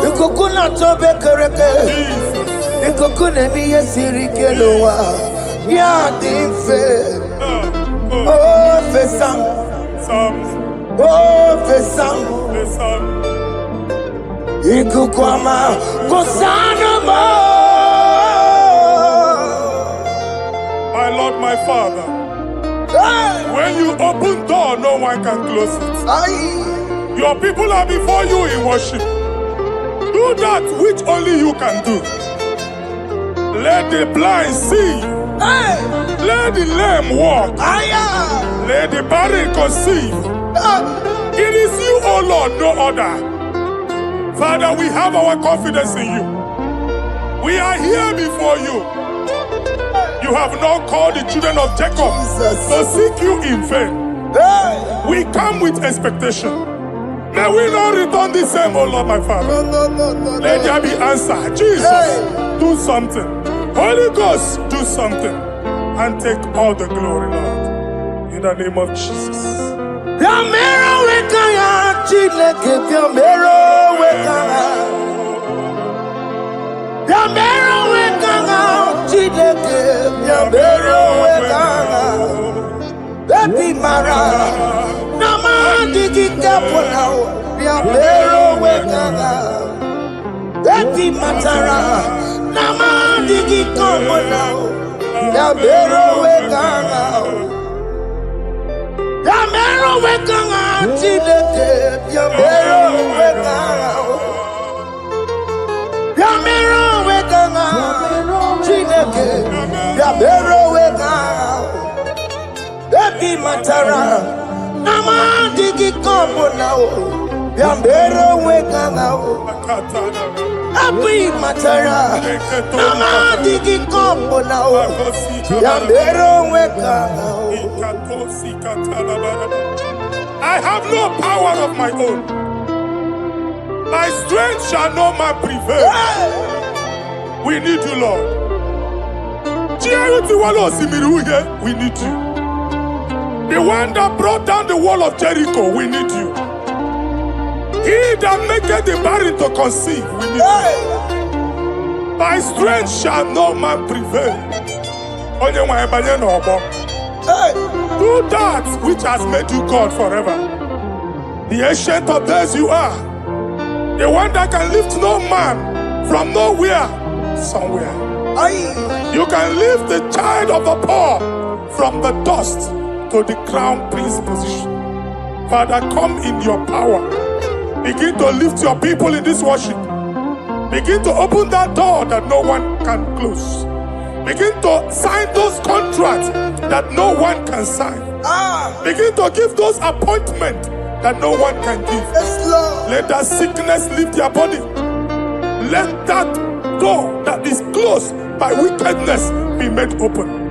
[SPEAKER 3] The kukuna tobe kereke. The kukuna miye sirike lowa. Ya dimfe. Oh fesam. Oh fesam. Ikukwama kosana mo.
[SPEAKER 1] My Lord, my Father, when you open door, no one can close it. Your people are before you in worship. Do that which only you can do. Let the blind see. Let the lame walk. Let the barren conceive. It is you, O Lord, no other. Father, we have our confidence in you. We are here before you. You have not called the children of Jacob to seek you in vain. We come with expectation. May we not return the same, O Lord, my Father. Let there be answer. Jesus, do something. Holy Ghost, do something. And take all the glory, Lord. In the name of Jesus.
[SPEAKER 3] Yamero wekaya chileke yamero wekaya. Yamero wekaya chileke yamero wekaya. Baby Mara, nama digi kapona yamero wekaya. Baby Matara, nama digi kapona yamero wekaya. Yamero wekanga chileke yamero wekanga. Yamero wekanga chileke yamero wekanga. Baby Matara nama digi kombo now Yambero wekanga. Abi matara. Nama digi kombo now. Yambero wekanga.
[SPEAKER 1] I have no power of my own. My strength shall no man prevail. We need you, Lord. We need you. The one that brought down the wall of Jericho, we need you. He that maketh the barren to conceive, we need you. By strength shall no man prevail. Do that which has made you God forever. The ancient of days you are. The one that can lift no man from nowhere, somewhere. You can lift the child of the poor from the dust to the crown prince position. Father, come in your power. Begin to lift your people in this worship. Begin to open that door that no one can close. Begin to sign those contracts that no one can sign. Begin to give those appointments that no one can give. Let that sickness leave their body. Let that door that is closed by wickedness be made open.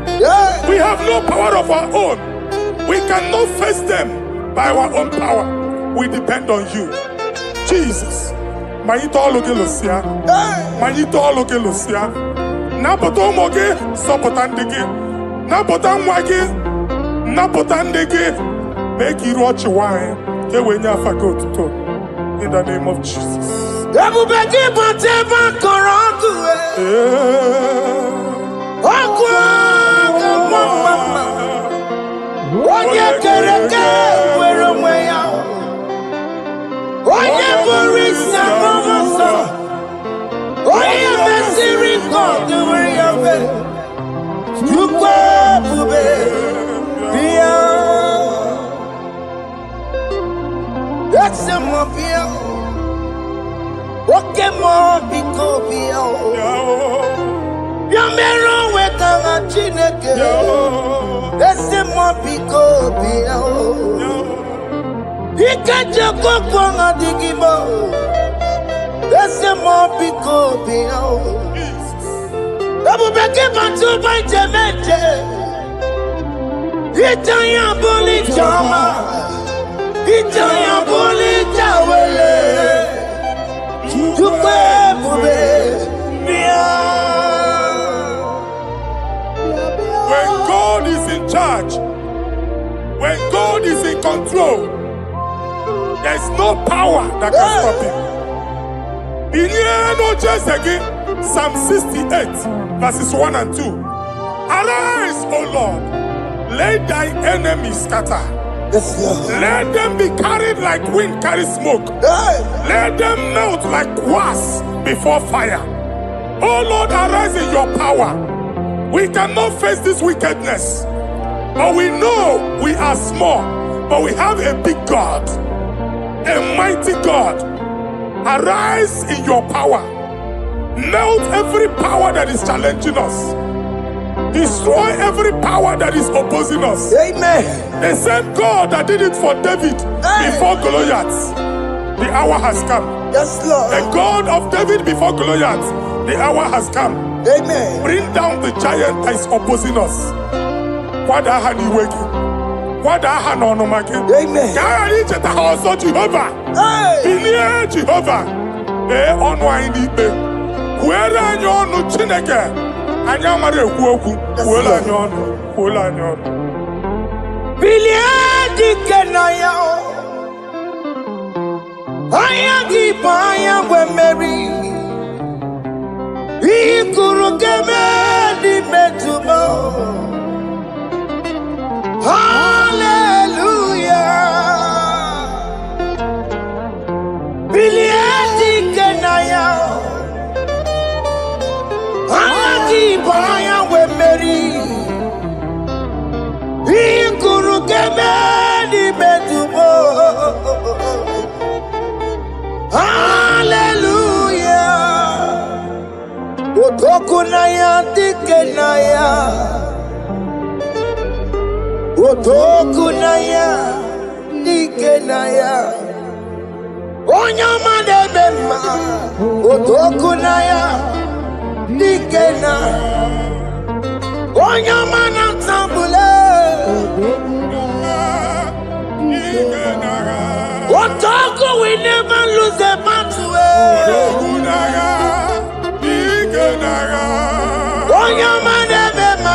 [SPEAKER 1] We have no power of our own. We cannot face them by our own power. We depend on you. Jesus. Manito Logelosia. Manito Logelosia. Napoto moge, sopotandege. Napotan wage, napotandege. Make you watch wine. In the name of Jesus.
[SPEAKER 3] Okay, more because Yamero wekanga chineke. Ese more because Ikaja kokwanga digibo. Ese more because Abu beke bantu banjemeje. Itanya boli chama. Itanya boli chawele.
[SPEAKER 1] When God is in charge, when God is in control, there's no power that can stop him. Psalm 68, verses 1 and 2. Arise, O Lord, let thy enemies scatter. Let them be carried like wind carries smoke. Let them melt like wax before fire. Oh Lord, arise in your power. We cannot face this wickedness. But we know we are small. But we have a big God. A mighty God. Arise in your power. Melt every power that is challenging us. Destroy every power that is opposing us.
[SPEAKER 3] Amen.
[SPEAKER 1] The same God that did it for David before Goliath. The hour has come.
[SPEAKER 3] Yes, Lord.
[SPEAKER 1] The God of David before Goliath. The hour has come.
[SPEAKER 3] Amen.
[SPEAKER 1] Bring down the giant that is opposing us. What are you waking? What are you on making?
[SPEAKER 3] Amen.
[SPEAKER 1] Also Jehovah. Hey. Jehovah. On wine ibe. Where are you on Chineke? Anyamare kuoku. Where are you on? Where are you on?
[SPEAKER 3] Biliadi kenaya. Ayagi paya we Mary. Ikuru kemedi metumo. Hallelujah. Biliadi kenaya. Ayagi paya we Mary. Ikuru kemedi metumo. Hallelujah. Otokunaya dikenaya. Otokunaya dikenaya. Onyama debema, otokunaya, dikena. Onyama na tambule, otoku we never lose a battle. Onyama debema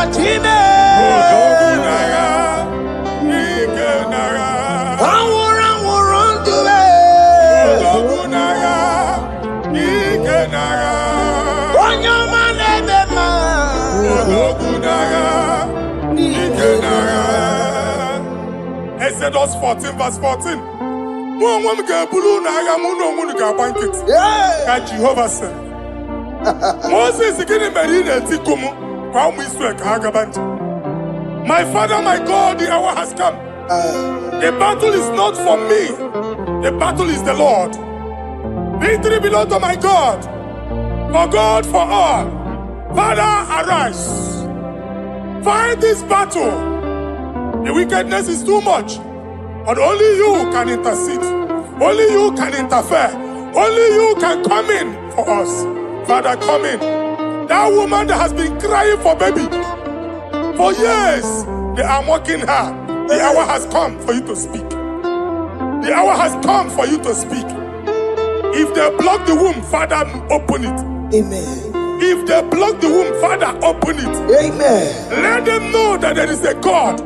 [SPEAKER 3] time.
[SPEAKER 1] Exodus 14 verse 14. Jehovah said, Moses my father, my God, the hour has come. The battle is not for me. The battle is the Lord. Victory belongs to my God. For God, for all. Father, arise. Fight this battle. The wickedness is too much. But only you can intercede. Only you can interfere. Only you can come in for us. Father, come in. That woman that has been crying for baby for years, they are mocking her. The hour has come for you to speak. The hour has come for you to speak. If they block the womb, Father, open it.
[SPEAKER 3] Amen.
[SPEAKER 1] If they block the womb, Father, open it.
[SPEAKER 3] Amen.
[SPEAKER 1] Let them know that there is a God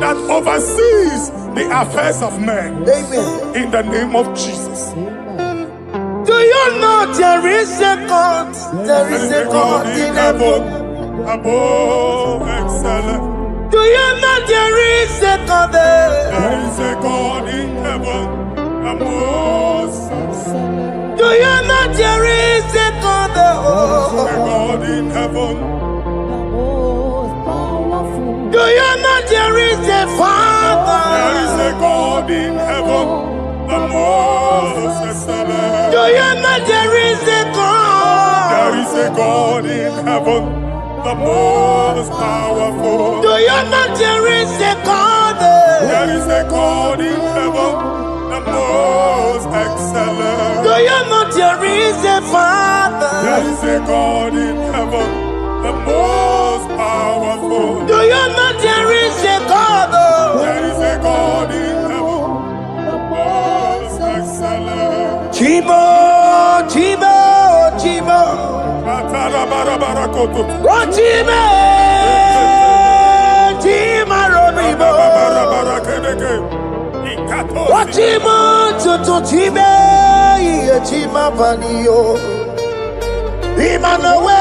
[SPEAKER 1] that oversees the affairs of men.
[SPEAKER 3] Amen.
[SPEAKER 1] In the name of Jesus.
[SPEAKER 3] Do you know there is a God? There is a God in heaven.
[SPEAKER 1] Above excellent.
[SPEAKER 3] Do you know there is a God there?
[SPEAKER 1] There is a God in heaven. Above excellent.
[SPEAKER 3] Do you know there is a God there?
[SPEAKER 1] There is a God in heaven.
[SPEAKER 3] Do you know there is a Father?
[SPEAKER 1] There is a God in heaven. The most excellent.
[SPEAKER 3] Do you know there is a God?
[SPEAKER 1] There is a God in heaven, the most powerful.
[SPEAKER 3] Do you know there is a God?
[SPEAKER 1] There is a God in heaven, the most excellent.
[SPEAKER 3] Do you know there is a Father?
[SPEAKER 1] There is a God in heaven, the most powerful.
[SPEAKER 3] Do you know there is a God?
[SPEAKER 1] There is a God in heaven, the most excellent.
[SPEAKER 3] Chibo, Chibo, Chibo. Oh, Chibo, Chima Robibo. Oh, Chibo, Tutu Chibe, Chima Vanio. Imanowe,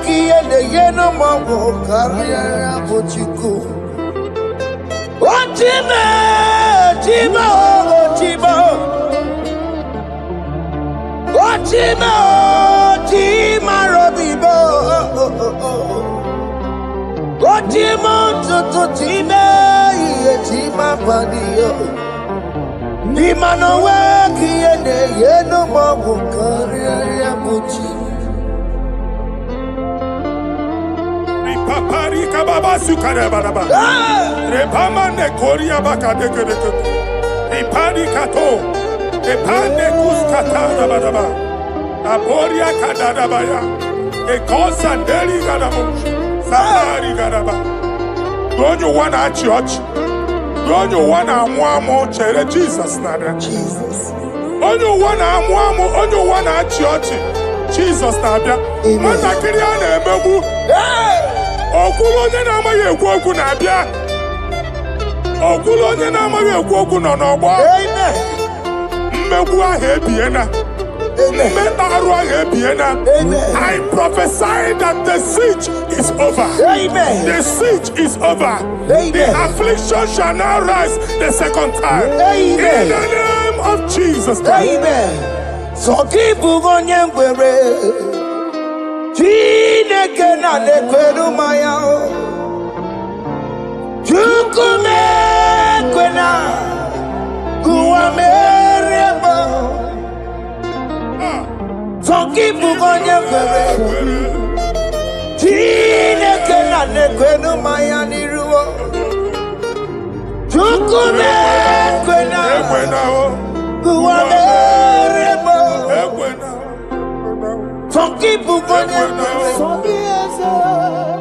[SPEAKER 3] Kiele Yeno Mongo, Carriera Pochiku. Oh, Chibo, Chibo, Chibo. Ochima, Ochima Robibo. Ochima Tututime, Ochima Padio. Imanowe Kiene Yeno Mabu Karia Puchi.
[SPEAKER 1] Ripapari Kababa Sukarababa. Repamane Korea Bakadeke. Ripari Kato. Epande kuskata badaba. Aboria kadadabaya. Ekosanderi gadamush. Safari gadaba. Don't you wanna church? Don't you wanna mwamo chere Jesus nada?
[SPEAKER 3] Jesus.
[SPEAKER 1] Don't you wanna church? Jesus nabia. Mata kiriane emebu. Okulo nye na amaye ekwoku nabia. Okulo nye na amaye ekwoku no n'ogbo.
[SPEAKER 3] Amen.
[SPEAKER 1] I prophesy that the siege is over.
[SPEAKER 3] Amen.
[SPEAKER 1] The siege is over.
[SPEAKER 3] Amen.
[SPEAKER 1] The affliction shall now rise the second time.
[SPEAKER 3] Amen.
[SPEAKER 1] In the name of Jesus Christ.
[SPEAKER 3] Amen. So keep on your way. Chineke na lekweru maya. Chukume kwena. So keep on your way. Chineke na lekweru maya niruo. Chukume kwena. Guamere. Ibugonye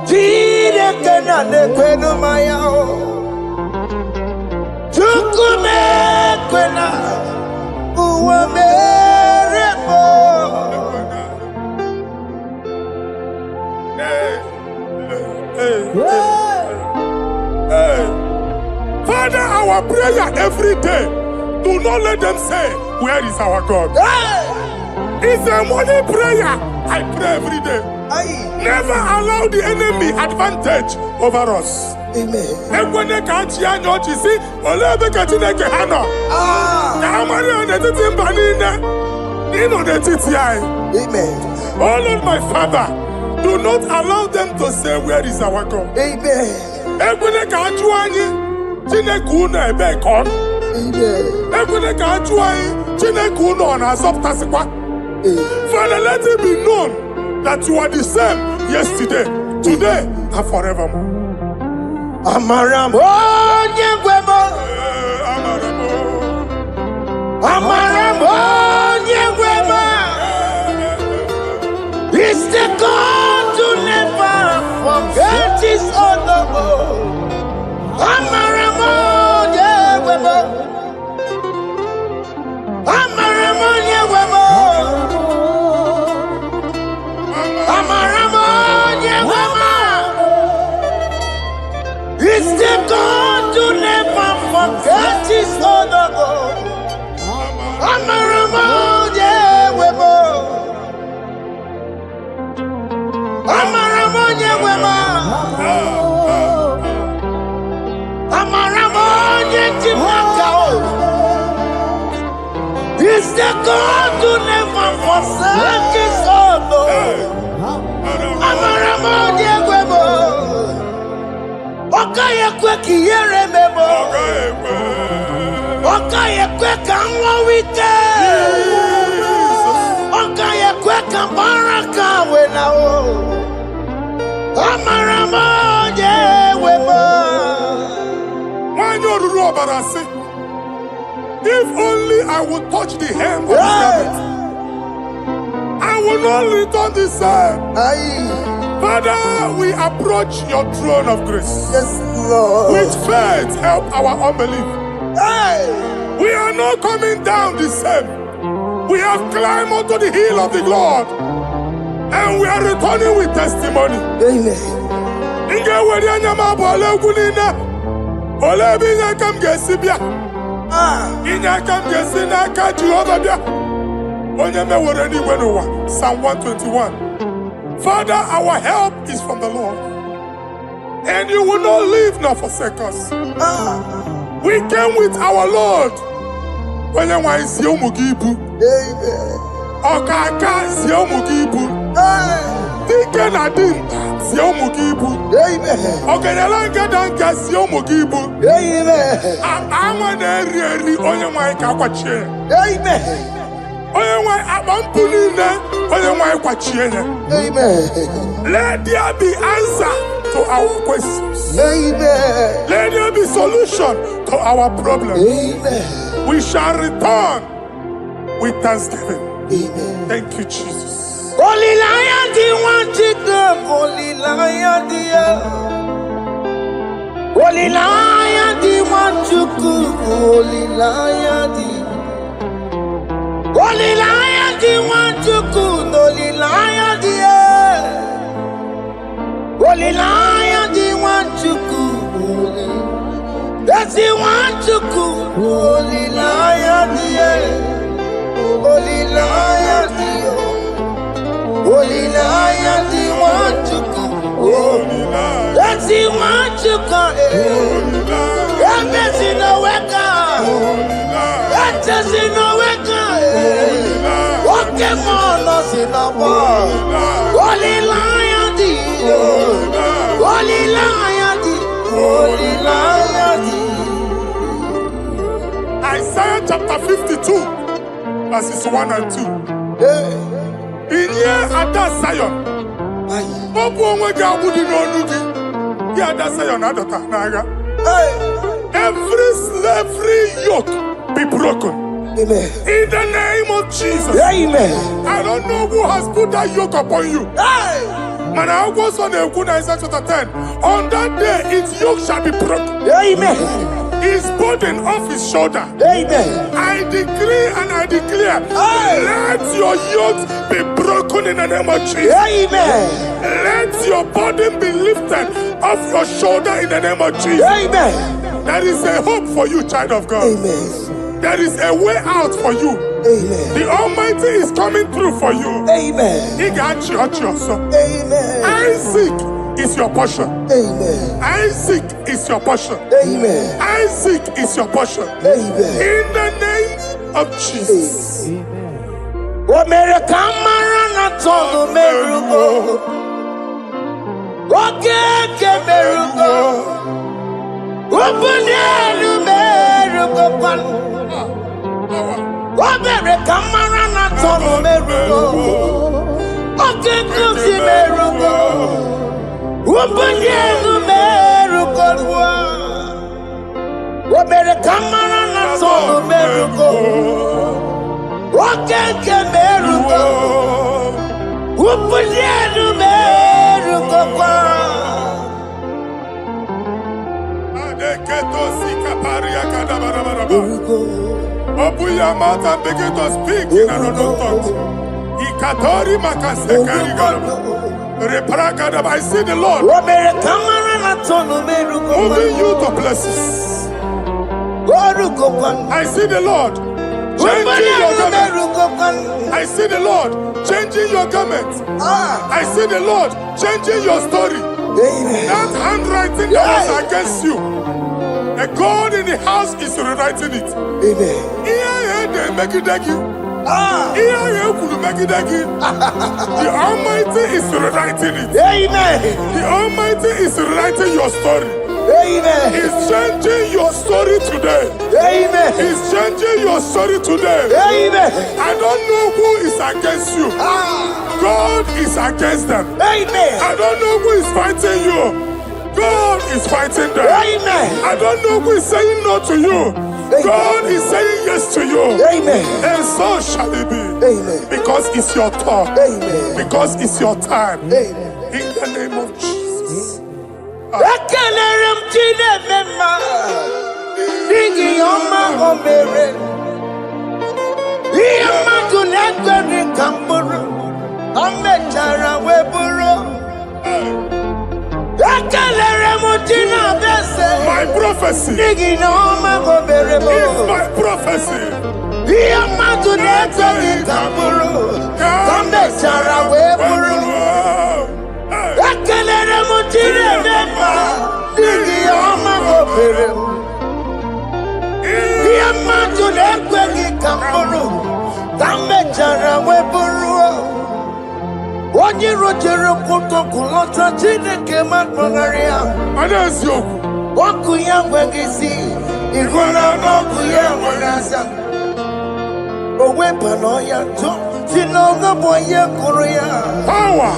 [SPEAKER 3] Jire kena nekwenu mayao Chukume kwena Uwa meremo
[SPEAKER 1] Father, our prayer every day, do not let them say, where is our God? It's a morning prayer. I pray every day. Never allow the enemy advantage over us.
[SPEAKER 3] Amen. Amen.
[SPEAKER 1] Oh Lord, my Father, do not allow them to say, where is our God?
[SPEAKER 3] Amen.
[SPEAKER 1] Amen. Father, let it be known that you are the same yesterday, today, and forevermore.
[SPEAKER 3] Amaramo nyegwemo Amaramo nyegwemo It's the God to never forget his honor. Amaramo nyegwemo Amaramo nyegwemo Amaramo nyegwemo It's the God to never forget his honor. Amaramo nyegwemo Amaramo nyegwemo Amaramo nyegwemo It's the God to never forsake his honor. Amaramo nyegwemo Okaye kwe kiyere memo Okaye kwe kanwa wite Okaye kwe kambaraka wenao Amaramo nyegwemo
[SPEAKER 1] If only I would touch the hem of his garment, I will not return the same. Father, we approach your throne of grace.
[SPEAKER 3] Yes, Lord.
[SPEAKER 1] With faith, help our unbelief. We are not coming down the same. We have climbed onto the hill of the Lord, and we are returning with testimony.
[SPEAKER 3] Amen.
[SPEAKER 1] Psalm 121. Father, our help is from the Lord, and you will not leave nor forsake us. We came with our Lord. Amen. Let there be answer to our questions.
[SPEAKER 3] Amen.
[SPEAKER 1] Let there be solution to our problems.
[SPEAKER 3] Amen.
[SPEAKER 1] We shall return with thanksgiving.
[SPEAKER 3] Amen.
[SPEAKER 1] Thank you, Jesus.
[SPEAKER 3] Holy Lion, the one to go. Holy Lion, Holy Lion, the one to go. Holy Lion, Holy Lion, the one to go. Holy Lion, Holy Lion, the one to go. That's the one to go. Holy Lion, Holy Lion, Holy Lion, the one to go. That's the one to go. That's in the weka. That's in the weka. Walking on us in the wall. Holy Lion, Holy Lion, Holy Lion.
[SPEAKER 1] Isaiah chapter 52, verses 1 and 2. In here at that Zion, every slavery yoke be broken.
[SPEAKER 3] Amen.
[SPEAKER 1] In the name of Jesus.
[SPEAKER 3] Amen.
[SPEAKER 1] I don't know who has put that yoke upon you.
[SPEAKER 3] Hey.
[SPEAKER 1] And I was on the Isaiah chapter 10. On that day, its yoke shall be broken.
[SPEAKER 3] Amen.
[SPEAKER 1] His burden off his shoulder.
[SPEAKER 3] Amen.
[SPEAKER 1] I decree and I declare, let your yokes be broken in the name of Jesus.
[SPEAKER 3] Amen.
[SPEAKER 1] Let your burden be lifted off your shoulder in the name of Jesus.
[SPEAKER 3] Amen.
[SPEAKER 1] There is a hope for you, child of God.
[SPEAKER 3] Amen.
[SPEAKER 1] There is a way out for you.
[SPEAKER 3] Amen.
[SPEAKER 1] The Almighty is coming through for you.
[SPEAKER 3] Amen.
[SPEAKER 1] He got you, also.
[SPEAKER 3] Amen.
[SPEAKER 1] Isaac is your portion.
[SPEAKER 3] Amen.
[SPEAKER 1] Isaac is your portion.
[SPEAKER 3] Amen.
[SPEAKER 1] Isaac is your portion.
[SPEAKER 3] Amen.
[SPEAKER 1] In the name of Jesus.
[SPEAKER 3] What made a camera not told the miracle? What can miracle? Open the miracle. What made a camera not told the miracle? Okay, come see miracle. Open the miracle. What made a camera not told the miracle? What can miracle? Open the miracle.
[SPEAKER 1] Open your mouth and begin to speak in another tongue. I see the Lord moving you to places. I see the Lord changing your garment. I see the Lord changing your garment. I see the Lord changing your story. That handwriting that was against you, a God in the house is rewriting it. The Almighty is rewriting it. The Almighty is rewriting your story. He's changing your story today. He's changing your story today. I don't know who is against you. God is against them. I don't know who is fighting you. God is fighting them. I don't know who is saying no to you. God is saying yes to you. And so shall it be. Because it's your turn. Because it's your time. In the name of Jesus. My prophecy is my prophecy. Power.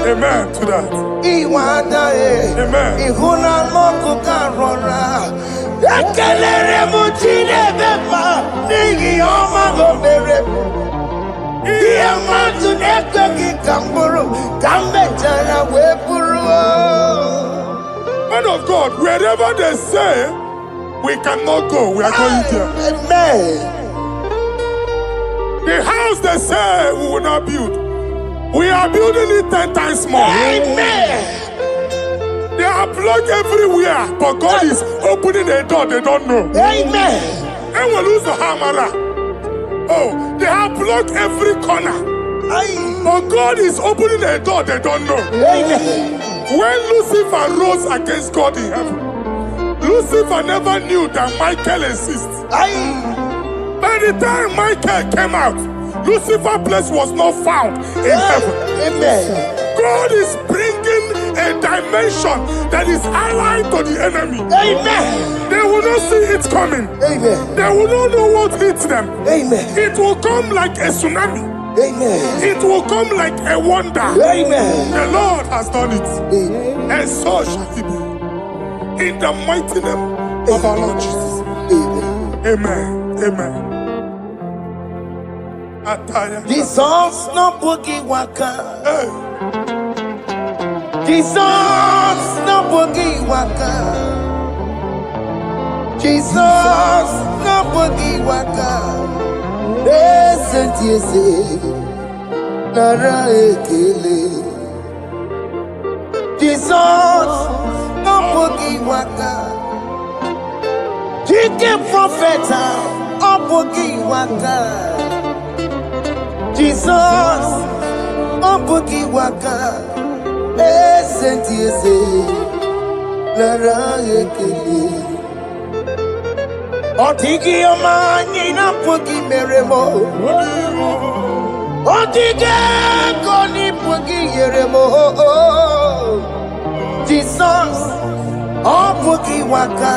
[SPEAKER 1] Amen to that. Man of God, wherever they say we cannot go, we are going there.
[SPEAKER 3] Amen.
[SPEAKER 1] The house they say we will not build, we are building it 10 times more.
[SPEAKER 3] Amen.
[SPEAKER 1] They are blocked everywhere, but God is opening a door they don't know.
[SPEAKER 3] Amen.
[SPEAKER 1] And we lose the hammer. Oh, they have blocked every corner, but God is opening a door they don't know.
[SPEAKER 3] Amen.
[SPEAKER 1] When Lucifer rose against God in heaven, Lucifer never knew that Michael exists. By the time Michael came out, Lucifer's place was not found in heaven.
[SPEAKER 3] Amen.
[SPEAKER 1] God is bringing a dimension that is allied to the enemy.
[SPEAKER 3] Amen.
[SPEAKER 1] They will not see it coming.
[SPEAKER 3] Amen.
[SPEAKER 1] They will not know what hits them.
[SPEAKER 3] Amen.
[SPEAKER 1] It will come like a tsunami.
[SPEAKER 3] Amen.
[SPEAKER 1] It will come like a wonder.
[SPEAKER 3] Amen.
[SPEAKER 1] The Lord has done it.
[SPEAKER 3] Amen.
[SPEAKER 1] And so shall it be. In the mighty name of our Lord Jesus.
[SPEAKER 3] Amen.
[SPEAKER 1] Amen. Amen. Ataya.
[SPEAKER 3] Jesus no boogie waka.
[SPEAKER 1] Hey.
[SPEAKER 3] Jesus no boogie waka. Jesus no boogie waka. Yes, Nara ekele. Jesus no boogie waka. Jike profeta no boogie waka. Jesus no boogie waka. Yes, Nara ekele. Otigi omani na pugi meremo. Otige koni pugi yeremo. Jesus, oh pugi waka.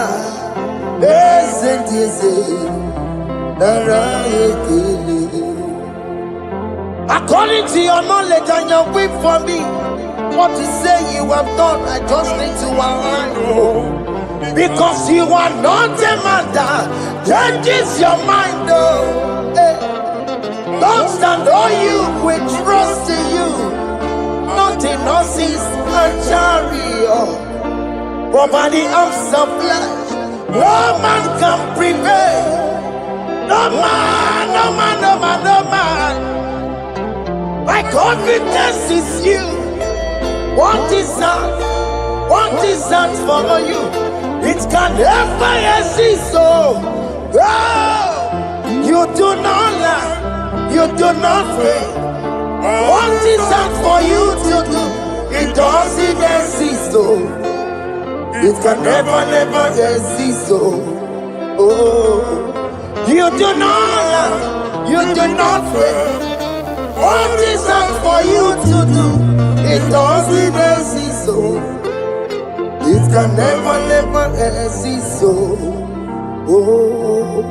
[SPEAKER 3] Esentiese, nara ekele. According to your knowledge and your will for me, what you say you have done, I just need to align. Because you are not a man that changes your mind, oh. Hey. Don't stand on you, we trust in you. Nothing horses and chariot. But by the arms of flesh, no man can prevail. No man, no man, no man, no man. My confidence is you. What is that? What is that for you? It can never exist, oh. You do not lie, you do not fail. What is that for you to do? It doesn't exist, oh. It can never, never exist, oh. You do not lie, you do not fail. What is that for you to do? It doesn't exist, oh. It can never, never exist, so. Oh,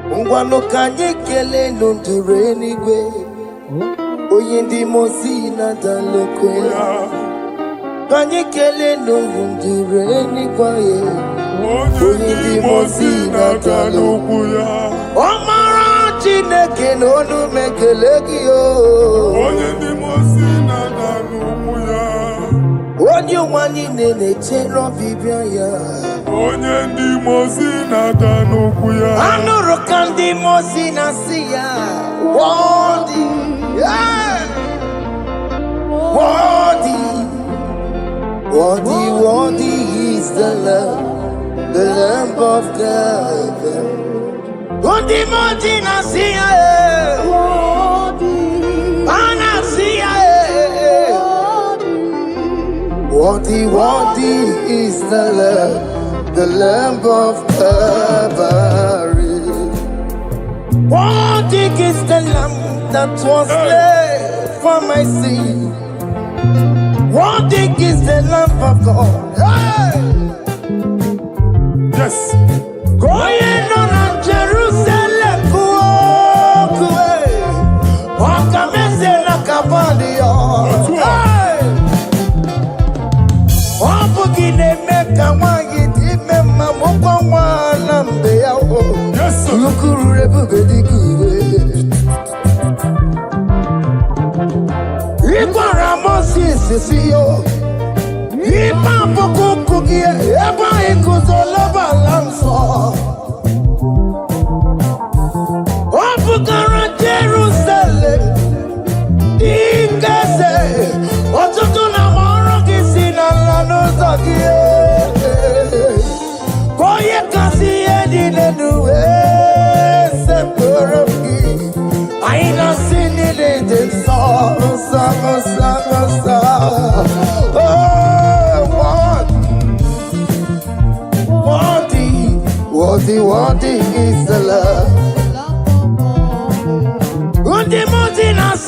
[SPEAKER 3] Ngwano kanye kele nundure nigwe. Oyindi mosi na dalokwe. Kanye kele nundure nigwe. Oyindi mosi na dalokwe. Omara chineke nonu mekelegi yo.
[SPEAKER 1] Oyindi mosi na dalokwe.
[SPEAKER 3] Onye wani nene chero bibia ya.
[SPEAKER 1] Onye ndi mosi na tanukwu ya.
[SPEAKER 3] Anụrụ ka ndị mosi na si ya. Worthy, yeah. Worthy, worthy, worthy is the Lamb of God. Ndị mosi na si ya. Ana si ya. Worthy, worthy is the Lamb of Calvary. Worthy is the Lamb that was slain for my sin. Worthy is the Lamb of God. Hey!
[SPEAKER 1] Yes.
[SPEAKER 3] Going on Jerusalem, yes, sir. Jerusalem, worthy is the love.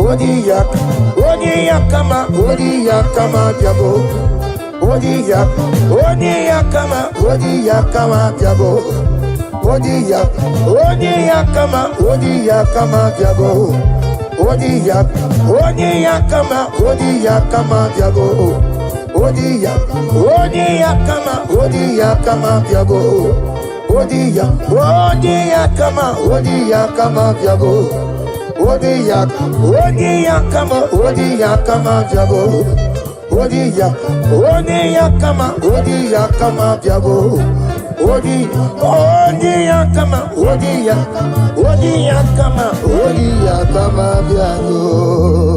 [SPEAKER 3] Odiyakama, Odiyakama, Diabo. Odiyakama, Diabo. Odiyakama, Diabo. Odiyakama, Diabo. Odiyakama, Diabo. Odiyakama, Diabo. Odiyakama, Diabo. Odiyakama, Diabo. Odiyakama, Diabo.